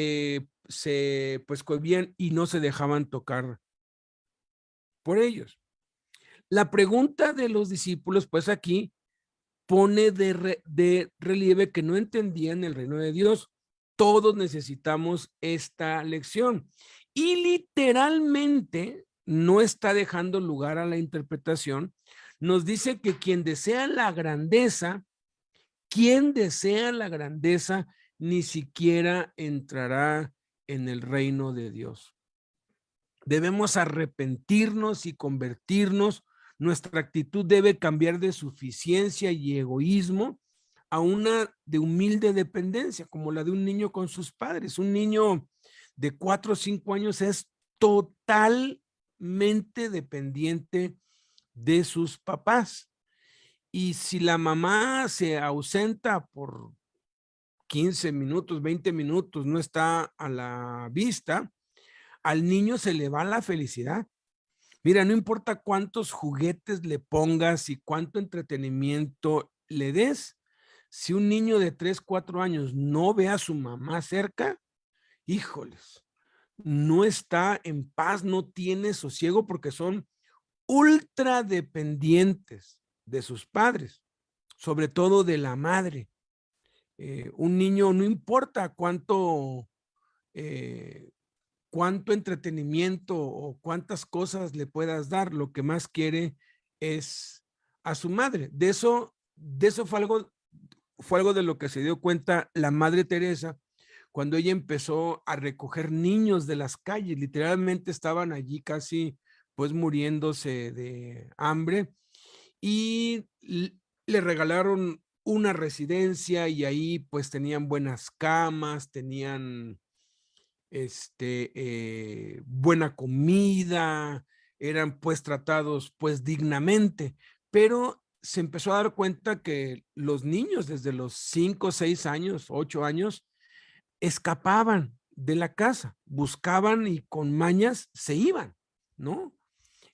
pues cohibían y no se dejaban tocar por ellos. La pregunta de los discípulos, pues aquí pone de relieve que no entendían el reino de Dios. Todos necesitamos esta lección. Y literalmente no está dejando lugar a la interpretación. Nos dice que quien desea la grandeza, ni siquiera entrará en el reino de Dios. Debemos arrepentirnos y convertirnos. Nuestra actitud debe cambiar de suficiencia y egoísmo a una de humilde dependencia, como la de un niño con sus padres. Un niño de 4 o 5 años es totalmente dependiente de sus papás. Y si la mamá se ausenta por 15 minutos, 20 minutos, no está a la vista, al niño se le va la felicidad. Mira, no importa cuántos juguetes le pongas y cuánto entretenimiento le des, si un niño de 3, 4 años no ve a su mamá cerca, híjoles, no está en paz, no tiene sosiego porque son ultra dependientes de sus padres, sobre todo de la madre. Un niño, no importa cuánto entretenimiento o cuántas cosas le puedas dar, lo que más quiere es a su madre. De eso fue algo de lo que se dio cuenta la Madre Teresa cuando ella empezó a recoger niños de las calles. Literalmente estaban allí casi pues muriéndose de hambre y le regalaron una residencia y ahí pues tenían buenas camas, tenían buena comida, eran pues tratados pues dignamente, pero se empezó a dar cuenta que los niños desde los 5, 6 años, 8 años, escapaban de la casa, buscaban y con mañas se iban, ¿no?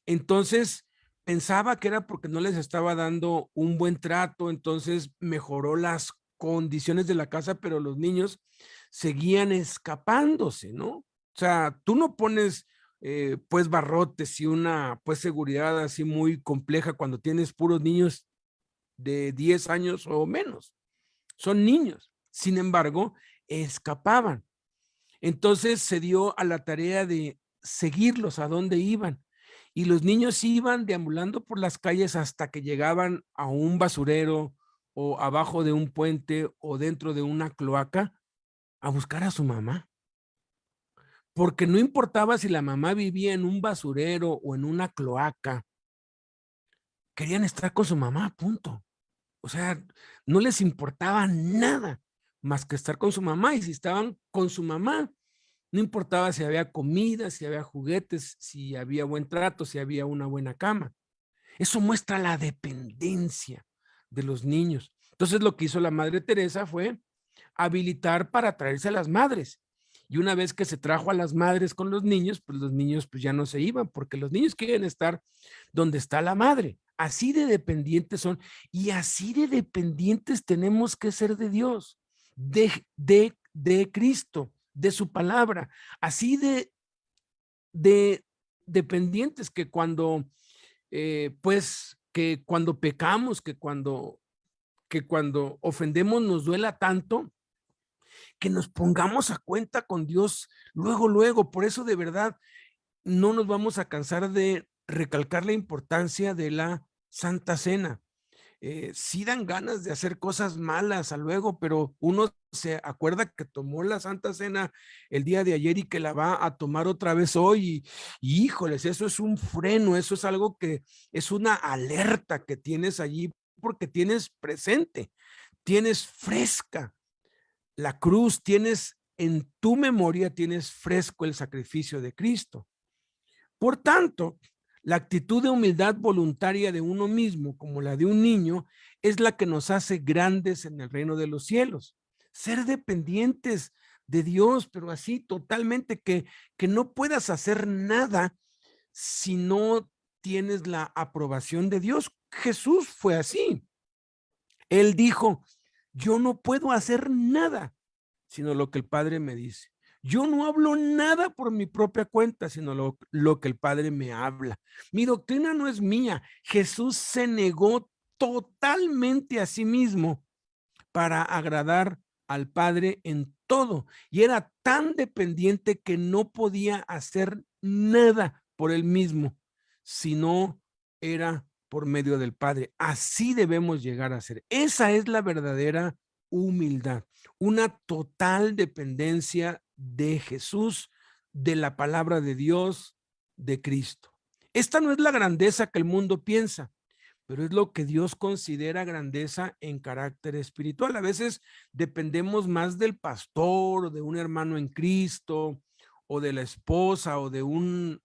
Entonces pensaba que era porque no les estaba dando un buen trato, entonces mejoró las condiciones de la casa, pero los niños seguían escapándose, ¿no? O sea, tú no pones pues barrotes y una pues seguridad así muy compleja cuando tienes puros niños de 10 años o menos. Son niños. Sin embargo, escapaban. Entonces se dio a la tarea de seguirlos a dónde iban. Y los niños iban deambulando por las calles hasta que llegaban a un basurero o abajo de un puente o dentro de una cloaca a buscar a su mamá. Porque no importaba si la mamá vivía en un basurero o en una cloaca, querían estar con su mamá, punto. O sea, no les importaba nada más que estar con su mamá. Y si estaban con su mamá, no importaba si había comida, si había juguetes, si había buen trato, si había una buena cama. Eso muestra la dependencia de los niños. Entonces lo que hizo la Madre Teresa fue habilitar para traerse a las madres. Y una vez que se trajo a las madres con los niños pues ya no se iban, porque los niños quieren estar donde está la madre. Así de dependientes son y así de dependientes tenemos que ser de Dios, de Cristo, de su palabra. Así de dependientes que cuando pecamos, que cuando ofendemos nos duela tanto, que nos pongamos a cuenta con Dios luego, luego. Por eso de verdad no nos vamos a cansar de recalcar la importancia de la Santa Cena. Sí dan ganas de hacer cosas malas a luego, pero uno se acuerda que tomó la Santa Cena el día de ayer y que la va a tomar otra vez hoy. Y híjoles, eso es un freno, eso es algo que es una alerta que tienes allí porque tienes presente, tienes fresca la cruz, tienes en tu memoria, tienes fresco el sacrificio de Cristo. Por tanto, la actitud de humildad voluntaria de uno mismo, como la de un niño, es la que nos hace grandes en el reino de los cielos. Ser dependientes de Dios, pero así totalmente que no puedas hacer nada si no tienes la aprobación de Dios. Jesús fue así. Él dijo, yo no puedo hacer nada sino lo que el Padre me dice. Yo no hablo nada por mi propia cuenta, sino lo que el Padre me habla. Mi doctrina no es mía. Jesús se negó totalmente a sí mismo para agradar al Padre en todo. Y era tan dependiente que no podía hacer nada por él mismo, si no era por medio del Padre. Así debemos llegar a ser. Esa es la verdadera humildad, una total dependencia de Jesús, de la palabra de Dios, de Cristo. Esta no es la grandeza que el mundo piensa, pero es lo que Dios considera grandeza en carácter espiritual. A veces dependemos más del pastor o de un hermano en Cristo o de la esposa o de un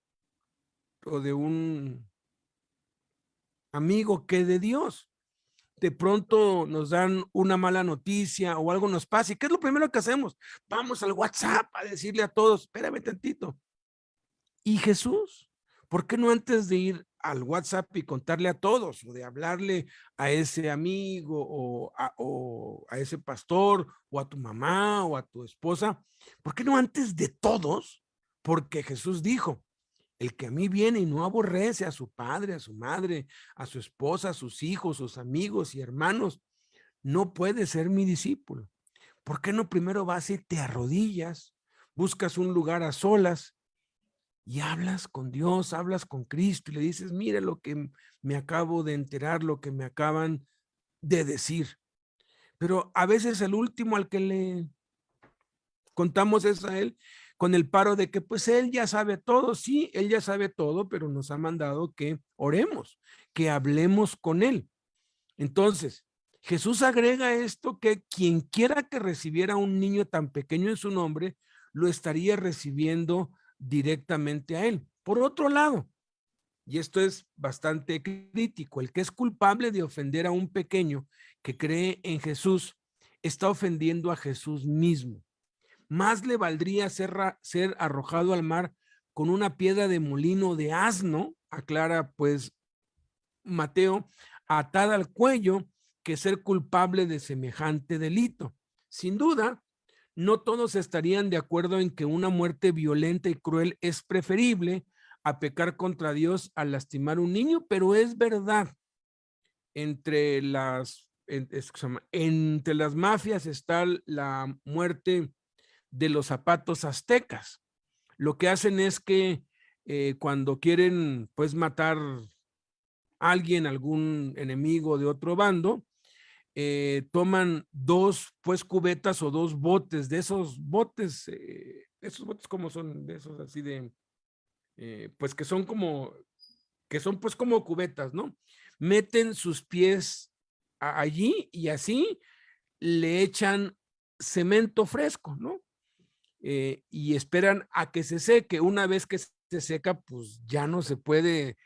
amigo que de Dios. De pronto nos dan una mala noticia o algo nos pasa. ¿Y qué es lo primero que hacemos? Vamos al WhatsApp a decirle a todos, espérame tantito. ¿Y Jesús? ¿Por qué no antes de ir al WhatsApp y contarle a todos o de hablarle a ese amigo o a ese pastor o a tu mamá o a tu esposa? ¿Por qué no antes de todos porque Jesús dijo, el que a mí viene y no aborrece a su padre, a su madre, a su esposa, a sus hijos, sus amigos y hermanos, no puede ser mi discípulo. ¿Por qué no primero vas y te arrodillas, buscas un lugar a solas y hablas con Dios, hablas con Cristo y le dices, mira lo que me acabo de enterar, lo que me acaban de decir? Pero a veces el último al que le contamos es a él, con el paro de que pues él ya sabe todo. Sí, él ya sabe todo, pero nos ha mandado que oremos, que hablemos con él. Entonces, Jesús agrega esto, que quien quiera que recibiera a un niño tan pequeño en su nombre, lo estaría recibiendo directamente a él. Por otro lado, y esto es bastante crítico, el que es culpable de ofender a un pequeño que cree en Jesús, está ofendiendo a Jesús mismo. Más le valdría ser arrojado al mar con una piedra de molino de asno, aclara pues Mateo, atada al cuello, que ser culpable de semejante delito. Sin duda, no todos estarían de acuerdo en que una muerte violenta y cruel es preferible a pecar contra Dios al lastimar a un niño, pero es verdad. Entre las mafias está la muerte de los zapatos aztecas. Lo que hacen es que cuando quieren pues matar a alguien, algún enemigo de otro bando, toman dos pues cubetas o dos botes, de esos botes como son, de esos así de, pues que son pues como cubetas, ¿no? Meten sus pies allí y así le echan cemento fresco, ¿no? Y esperan a que se seque. Una vez que se seca, pues ya no se puede,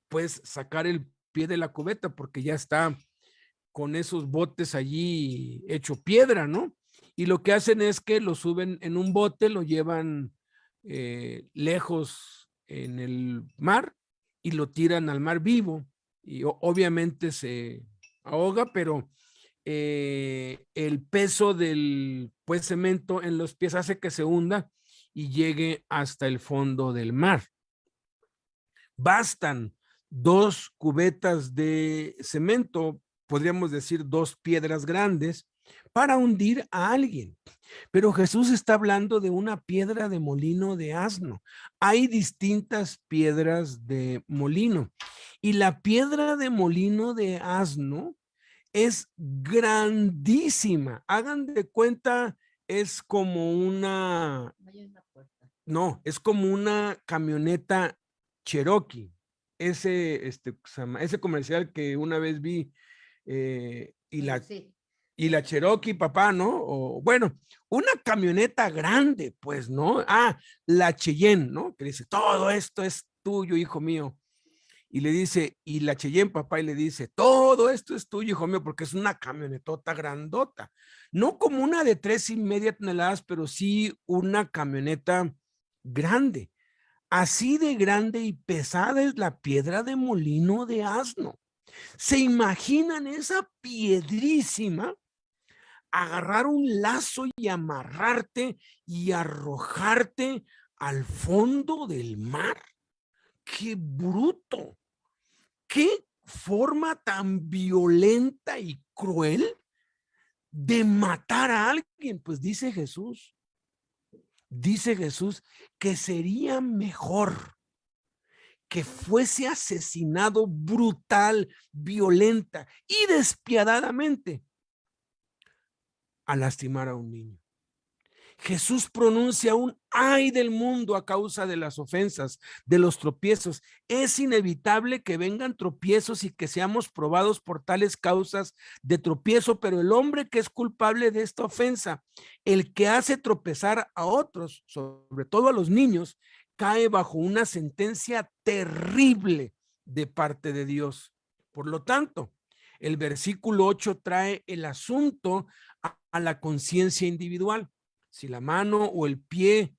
pues, sacar el pie de la cubeta porque ya está con esos botes allí hecho piedra, ¿no? Y lo que hacen es que lo suben en un bote, lo llevan lejos en el mar y lo tiran al mar vivo. Y obviamente se ahoga, pero el peso del pues cemento en los pies hace que se hunda y llegue hasta el fondo del mar. Bastan dos cubetas de cemento, podríamos decir dos piedras grandes, para hundir a alguien. Pero Jesús está hablando de una piedra de molino de asno. Hay distintas piedras de molino y la piedra de molino de asno es grandísima. Hagan de cuenta, es como no, es como una camioneta Cherokee. Ese comercial que una vez vi, y la Cherokee, papá, ¿no? O bueno, una camioneta grande, pues, ¿no? La Cheyenne, ¿no? Que dice, todo esto es tuyo, hijo mío. Y le dice, y la Cheyenne, papá, y le dice, todo esto es tuyo, hijo mío, porque es una camionetota grandota. No como una de 3,5 toneladas, pero sí una camioneta grande. Así de grande y pesada es la piedra de molino de asno. ¿Se imaginan esa piedrísima? Agarrar un lazo y amarrarte y arrojarte al fondo del mar. ¡Qué bruto! ¿Qué forma tan violenta y cruel de matar a alguien? Pues dice Jesús que sería mejor que fuese asesinado brutal, violenta y despiadadamente a lastimar a un niño. Jesús pronuncia un ay del mundo a causa de las ofensas, de los tropiezos. Es inevitable que vengan tropiezos y que seamos probados por tales causas de tropiezo, pero el hombre que es culpable de esta ofensa, el que hace tropezar a otros, sobre todo a los niños, cae bajo una sentencia terrible de parte de Dios. Por lo tanto, el versículo 8 trae el asunto a la conciencia individual. Si la mano o el pie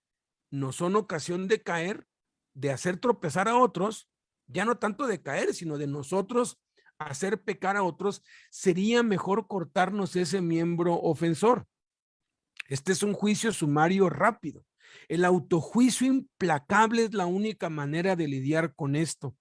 no son ocasión de caer, de hacer tropezar a otros, ya no tanto de caer, sino de nosotros hacer pecar a otros, sería mejor cortarnos ese miembro ofensor. Este es un juicio sumario rápido. El autojuicio implacable es la única manera de lidiar con esto,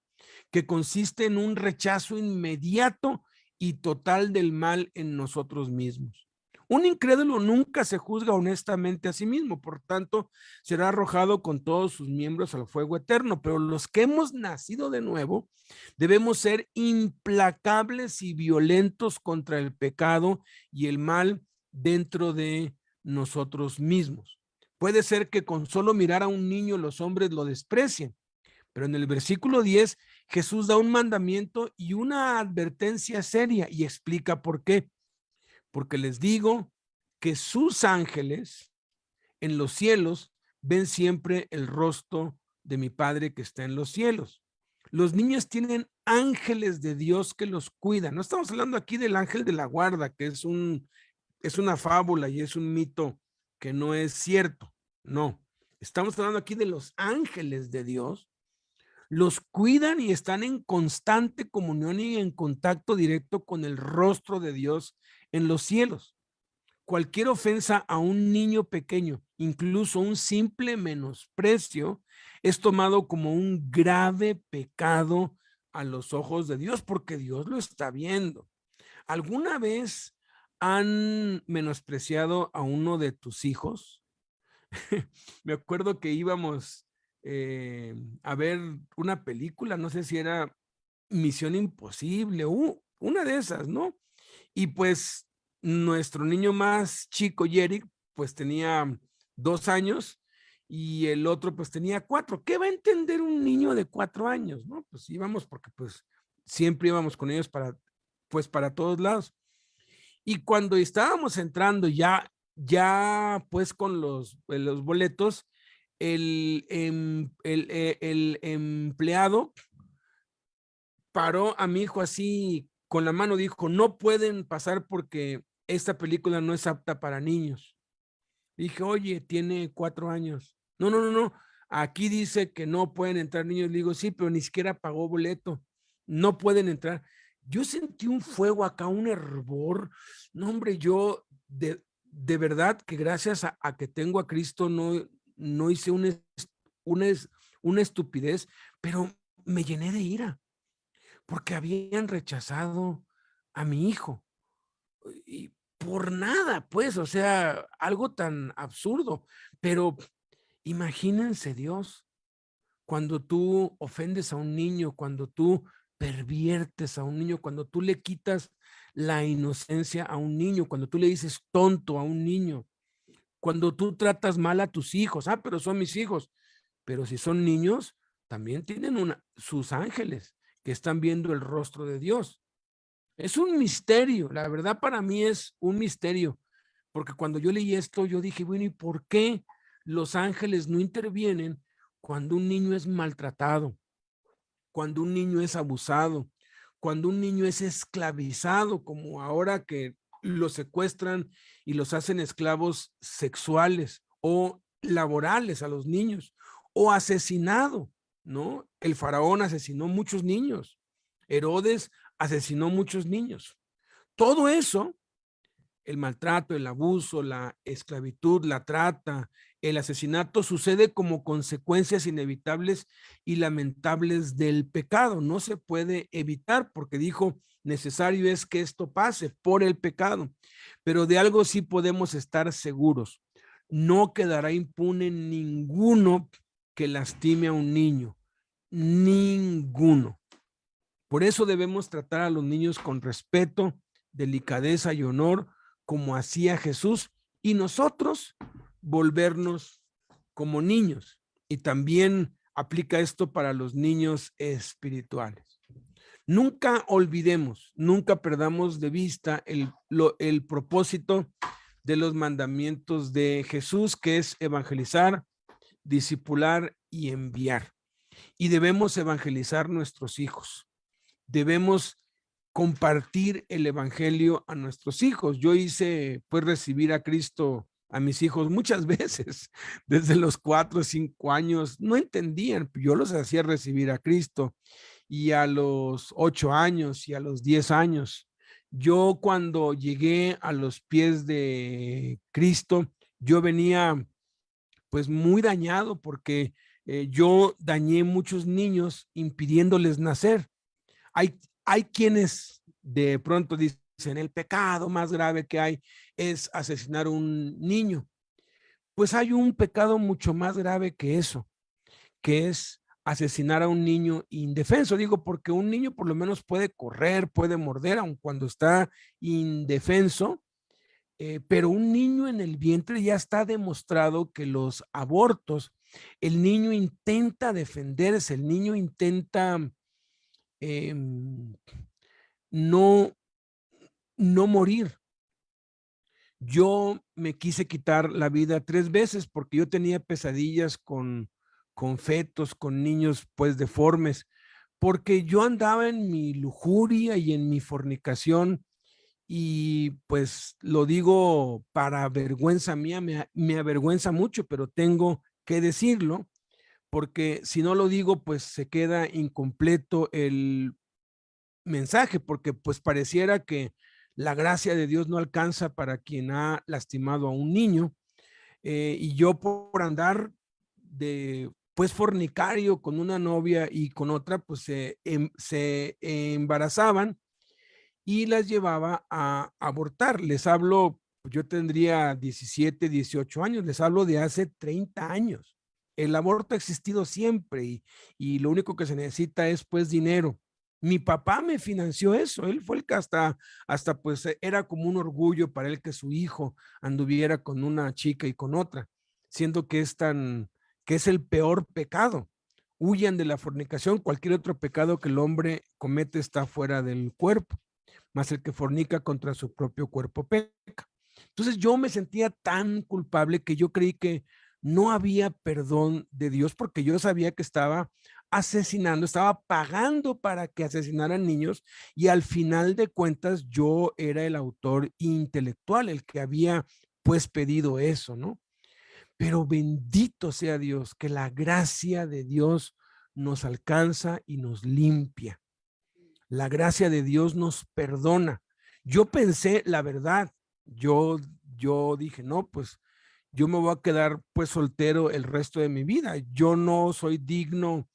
que consiste en un rechazo inmediato y total del mal en nosotros mismos. Un incrédulo nunca se juzga honestamente a sí mismo, por tanto, será arrojado con todos sus miembros al fuego eterno, pero los que hemos nacido de nuevo debemos ser implacables y violentos contra el pecado y el mal dentro de nosotros mismos. Puede ser que con solo mirar a un niño los hombres lo desprecien, pero en el versículo 10 Jesús da un mandamiento y una advertencia seria y explica por qué. Porque les digo que sus ángeles en los cielos ven siempre el rostro de mi Padre que está en los cielos. Los niños tienen ángeles de Dios que los cuidan. No estamos hablando aquí del ángel de la guarda, que es una fábula y es un mito que no es cierto. No, estamos hablando aquí de los ángeles de Dios. Los cuidan y están en constante comunión y en contacto directo con el rostro de Dios en los cielos. Cualquier ofensa a un niño pequeño, incluso un simple menosprecio, es tomado como un grave pecado a los ojos de Dios, porque Dios lo está viendo. ¿Alguna vez han menospreciado a uno de tus hijos? Me acuerdo que íbamos a ver una película, no sé si era Misión Imposible, una de esas, ¿no? Y pues nuestro niño más chico, Yerick, pues tenía 2 años y el otro pues tenía 4. ¿Qué va a entender un niño de 4 años, no? Pues íbamos porque pues siempre íbamos con ellos para todos lados. Y cuando estábamos entrando ya pues con los boletos, el empleado paró a mi hijo así con la mano, dijo, no pueden pasar porque esta película no es apta para niños. Dije, oye, tiene 4 años. No, no, no, no. Aquí dice que no pueden entrar niños. Le digo, sí, pero ni siquiera pagó boleto. No pueden entrar. Yo sentí un fuego acá, un hervor. No, hombre, yo de verdad que gracias a que tengo a Cristo no hice una, una estupidez, pero me llené de ira porque habían rechazado a mi hijo. Y por nada, pues, o sea, algo tan absurdo. Pero imagínense Dios, cuando tú ofendes a un niño, cuando tú perviertes a un niño, cuando tú le quitas la inocencia a un niño, cuando tú le dices tonto a un niño, cuando tú tratas mal a tus hijos, pero son mis hijos, pero si son niños, también tienen sus ángeles que están viendo el rostro de Dios. Es un misterio, la verdad para mí es un misterio, porque cuando yo leí esto, yo dije, bueno, ¿y por qué los ángeles no intervienen cuando un niño es maltratado, cuando un niño es abusado, cuando un niño es esclavizado, como ahora que los secuestran y los hacen esclavos sexuales o laborales a los niños, o asesinado, ¿no? El faraón asesinó muchos niños, Herodes asesinó muchos niños. Todo eso, el maltrato, el abuso, la esclavitud, la trata, el asesinato, sucede como consecuencias inevitables y lamentables del pecado. No se puede evitar porque dijo, necesario es que esto pase por el pecado. Pero de algo sí podemos estar seguros. No quedará impune ninguno que lastime a un niño. Ninguno. Por eso debemos tratar a los niños con respeto, delicadeza y honor, como hacía Jesús, y nosotros volvernos como niños. Y también aplica esto para los niños espirituales. Nunca olvidemos, nunca perdamos de vista el propósito de los mandamientos de Jesús, que es evangelizar, discipular y enviar. Y debemos evangelizar nuestros hijos. Debemos compartir el evangelio a nuestros hijos. Yo hice pues recibir a Cristo a mis hijos muchas veces, desde los 4 o 5 años, no entendían, yo los hacía recibir a Cristo, y a los 8 años y a los 10 años. Yo cuando llegué a los pies de Cristo, yo venía pues muy dañado porque yo dañé muchos niños impidiéndoles nacer. Hay quienes de pronto dicen el pecado más grave que hay es asesinar a un niño. Pues hay un pecado mucho más grave que eso, que es asesinar a un niño indefenso. Digo, porque un niño por lo menos puede correr, puede morder, aun cuando está indefenso, pero un niño en el vientre ya está demostrado que los abortos, el niño intenta defenderse, el niño intenta eh, no, no morir. Yo me quise quitar la vida 3 veces porque yo tenía pesadillas con fetos, con niños pues deformes, porque yo andaba en mi lujuria y en mi fornicación y pues lo digo para vergüenza mía, me avergüenza mucho, pero tengo que decirlo porque si no lo digo pues se queda incompleto el mensaje, porque pues pareciera que la gracia de Dios no alcanza para quien ha lastimado a un niño, y yo por andar de pues fornicario con una novia y con otra, pues se embarazaban y las llevaba a abortar. Les hablo, yo tendría 17, 18 años, les hablo de hace 30 años. El aborto ha existido siempre y lo único que se necesita es pues dinero. Mi papá me financió eso, él fue el que hasta pues era como un orgullo para él que su hijo anduviera con una chica y con otra, siendo que es el peor pecado. Huyan de la fornicación, cualquier otro pecado que el hombre comete está fuera del cuerpo, más el que fornica contra su propio cuerpo peca. Entonces yo me sentía tan culpable que yo creí que no había perdón de Dios porque yo sabía que estaba asesinando, estaba pagando para que asesinaran niños y al final de cuentas yo era el autor intelectual, el que había pues pedido eso, ¿no? Pero bendito sea Dios, que la gracia de Dios nos alcanza y nos limpia. La gracia de Dios nos perdona. Yo pensé, la verdad, yo dije, no, pues yo me voy a quedar pues soltero el resto de mi vida. Yo no soy digno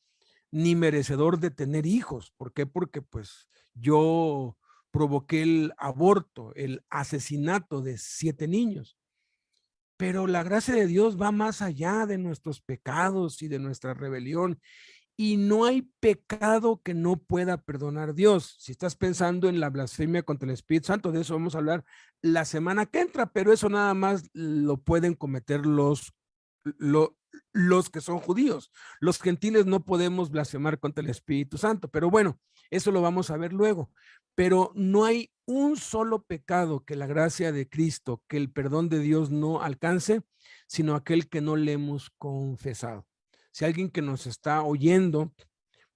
ni merecedor de tener hijos. ¿Por qué? Porque pues yo provoqué el aborto, el asesinato de 7 niños. Pero la gracia de Dios va más allá de nuestros pecados y de nuestra rebelión y no hay pecado que no pueda perdonar Dios. Si estás pensando en la blasfemia contra el Espíritu Santo, de eso vamos a hablar la semana que entra, pero eso nada más lo pueden cometer lo, los que son judíos. Los gentiles no podemos blasfemar contra el Espíritu Santo, pero bueno, eso lo vamos a ver luego. Pero no hay un solo pecado que la gracia de Cristo, que el perdón de Dios no alcance, sino aquel que no le hemos confesado. Si alguien que nos está oyendo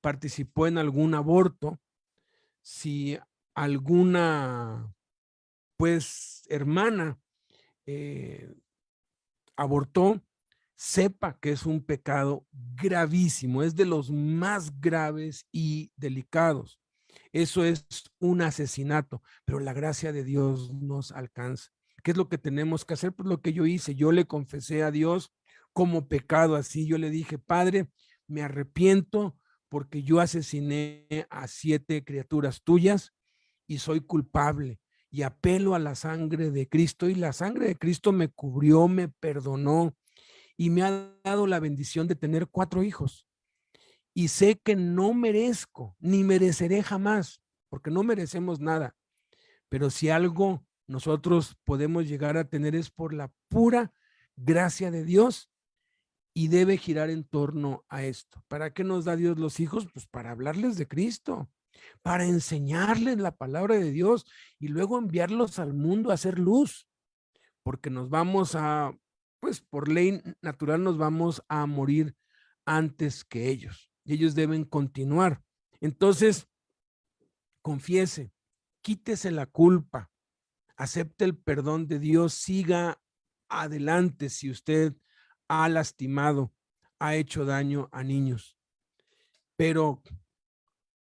participó en algún aborto, si alguna pues hermana abortó, sepa que es un pecado gravísimo, es de los más graves y delicados. Eso es un asesinato, pero la gracia de Dios nos alcanza. ¿Qué es lo que tenemos que hacer? Pues lo que yo hice, yo le confesé a Dios como pecado, así yo le dije, Padre, me arrepiento porque yo asesiné a 7 criaturas tuyas y soy culpable y apelo a la sangre de Cristo y la sangre de Cristo me cubrió, me perdonó y me ha dado la bendición de tener 4 hijos. Y sé que no merezco, ni mereceré jamás, porque no merecemos nada. Pero si algo nosotros podemos llegar a tener es por la pura gracia de Dios y debe girar en torno a esto. ¿Para qué nos da Dios los hijos? Pues para hablarles de Cristo, para enseñarles la palabra de Dios y luego enviarlos al mundo a hacer luz, porque nos vamos a, pues por ley natural nos vamos a morir antes que ellos. Y ellos deben continuar. Entonces, confiese, quítese la culpa, acepte el perdón de Dios, siga adelante si usted ha lastimado, ha hecho daño a niños. Pero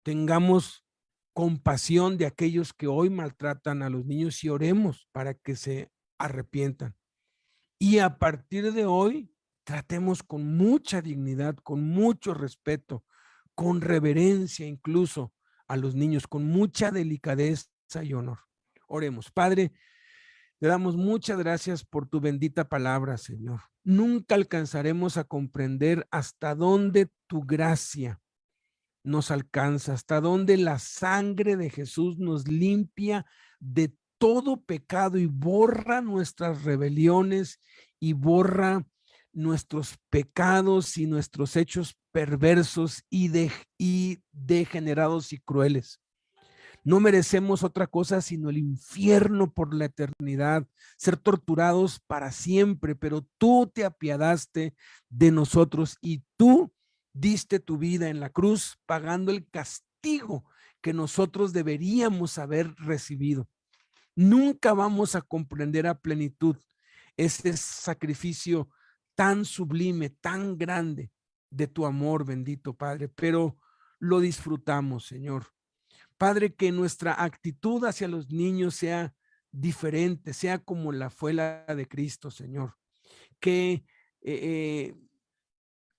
tengamos compasión de aquellos que hoy maltratan a los niños y oremos para que se arrepientan. Y a partir de hoy, tratemos con mucha dignidad, con mucho respeto, con reverencia incluso a los niños, con mucha delicadeza y honor. Oremos. Padre, te damos muchas gracias por tu bendita palabra, Señor. Nunca alcanzaremos a comprender hasta dónde tu gracia nos alcanza, hasta dónde la sangre de Jesús nos limpia de todo pecado y borra nuestras rebeliones y borra nuestros pecados y nuestros hechos perversos y degenerados y crueles. No merecemos otra cosa sino el infierno por la eternidad, ser torturados para siempre, pero tú te apiadaste de nosotros y tú diste tu vida en la cruz pagando el castigo que nosotros deberíamos haber recibido. Nunca vamos a comprender a plenitud ese sacrificio tan sublime, tan grande de tu amor, bendito Padre, pero lo disfrutamos, Señor. Padre, que nuestra actitud hacia los niños sea diferente, sea como fue la de Cristo, Señor. Que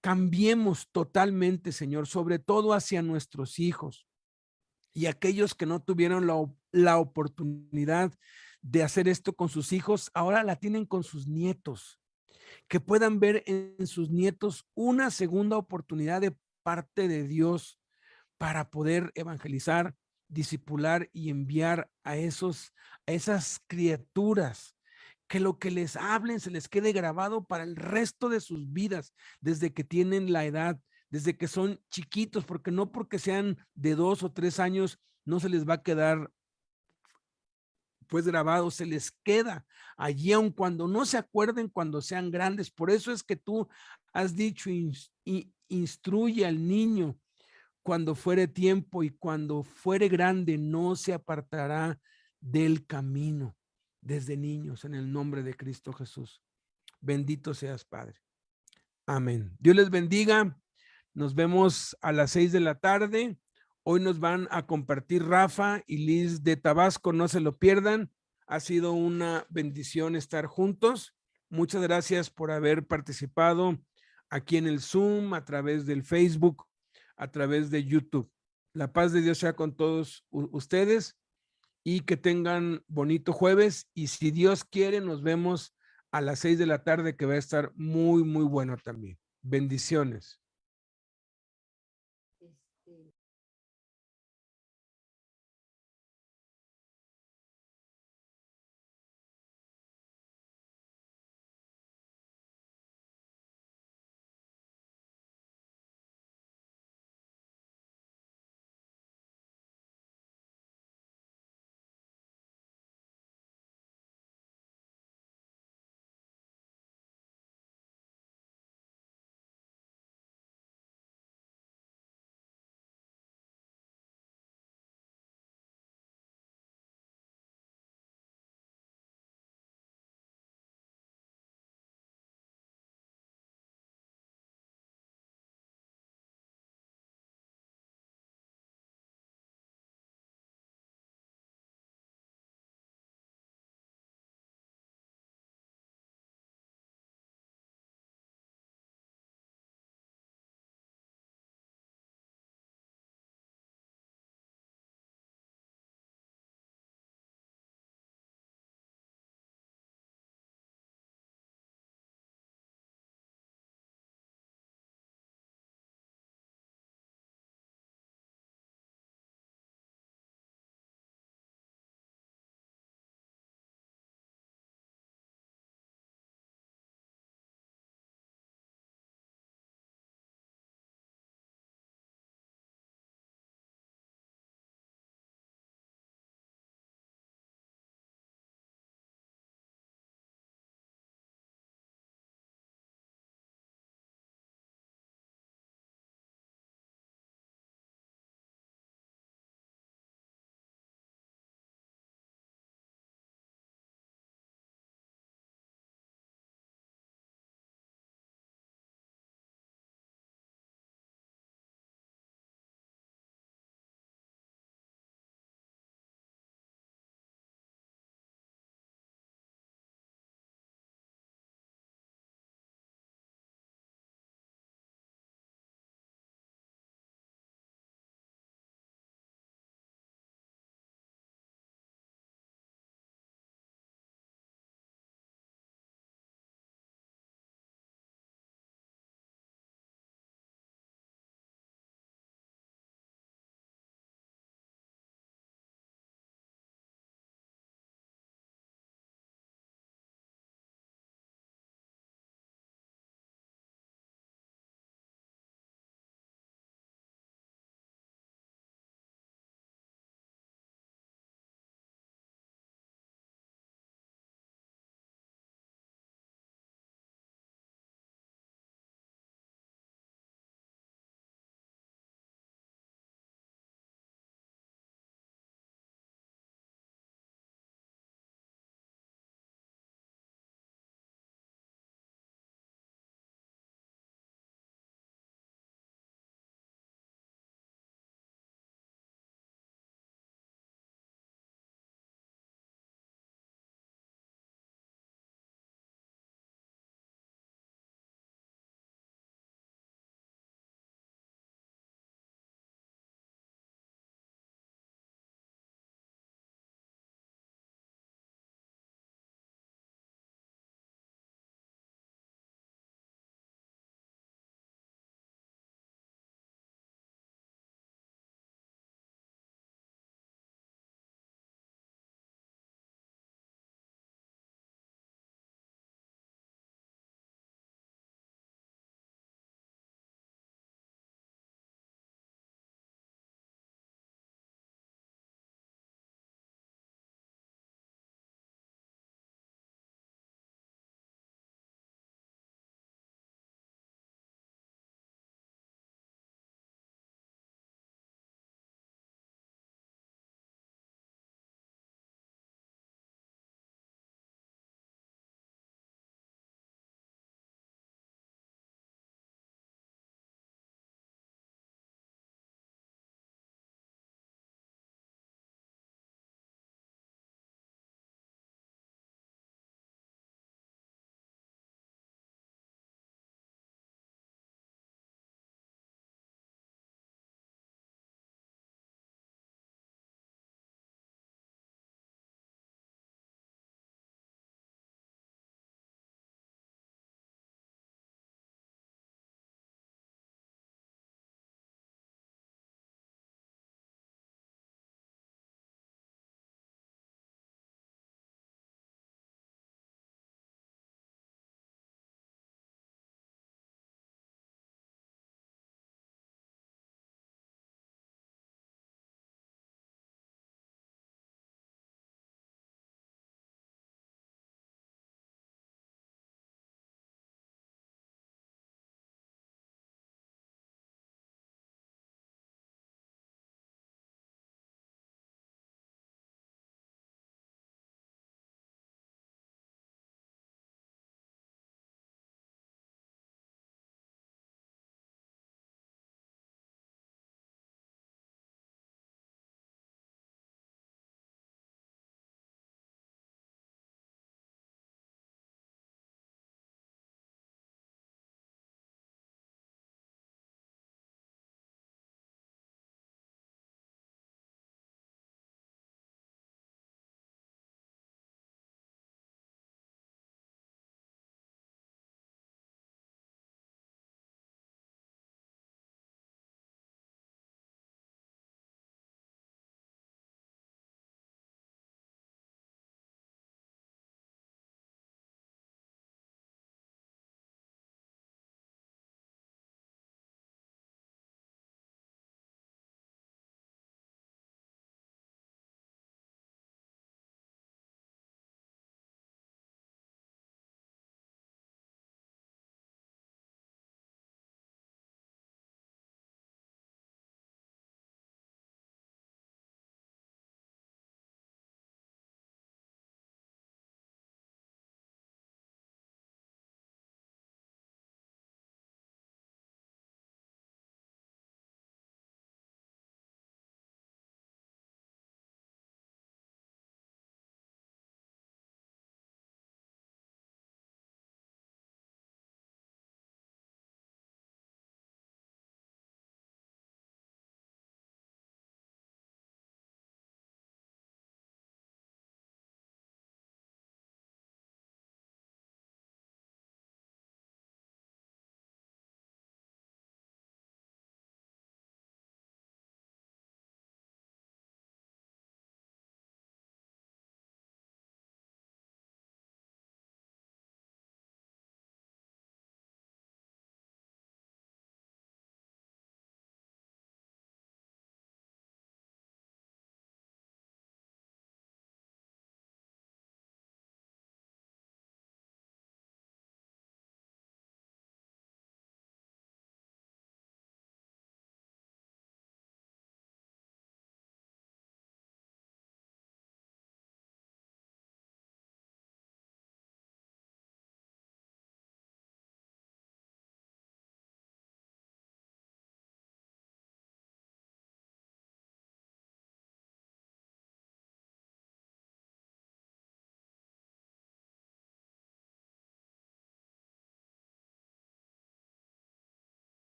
cambiemos totalmente, Señor, sobre todo hacia nuestros hijos y aquellos que no tuvieron la oportunidad de hacer esto con sus hijos, ahora la tienen con sus nietos. Que puedan ver en sus nietos una segunda oportunidad de parte de Dios para poder evangelizar, discipular y enviar a esas criaturas, que lo que les hablen se les quede grabado para el resto de sus vidas, desde que tienen la edad, desde que son chiquitos, porque no porque sean de 2 o 3 años, no se les va a quedar pues grabado, se les queda allí, aun cuando no se acuerden cuando sean grandes. Por eso es que tú has dicho, instruye al niño cuando fuere tiempo y cuando fuere grande no se apartará del camino. Desde niños, en el nombre de Cristo Jesús. Bendito seas, Padre. Amén. Dios les bendiga. Nos vemos a las 6 de la tarde. Hoy nos van a compartir Rafa y Liz de Tabasco. No se lo pierdan. Ha sido una bendición estar juntos. Muchas gracias por haber participado aquí en el Zoom, a través del Facebook, a través de YouTube. La paz de Dios sea con todos ustedes y que tengan bonito jueves. Y si Dios quiere, nos vemos a las 6 de la tarde, que va a estar muy, muy bueno también. Bendiciones.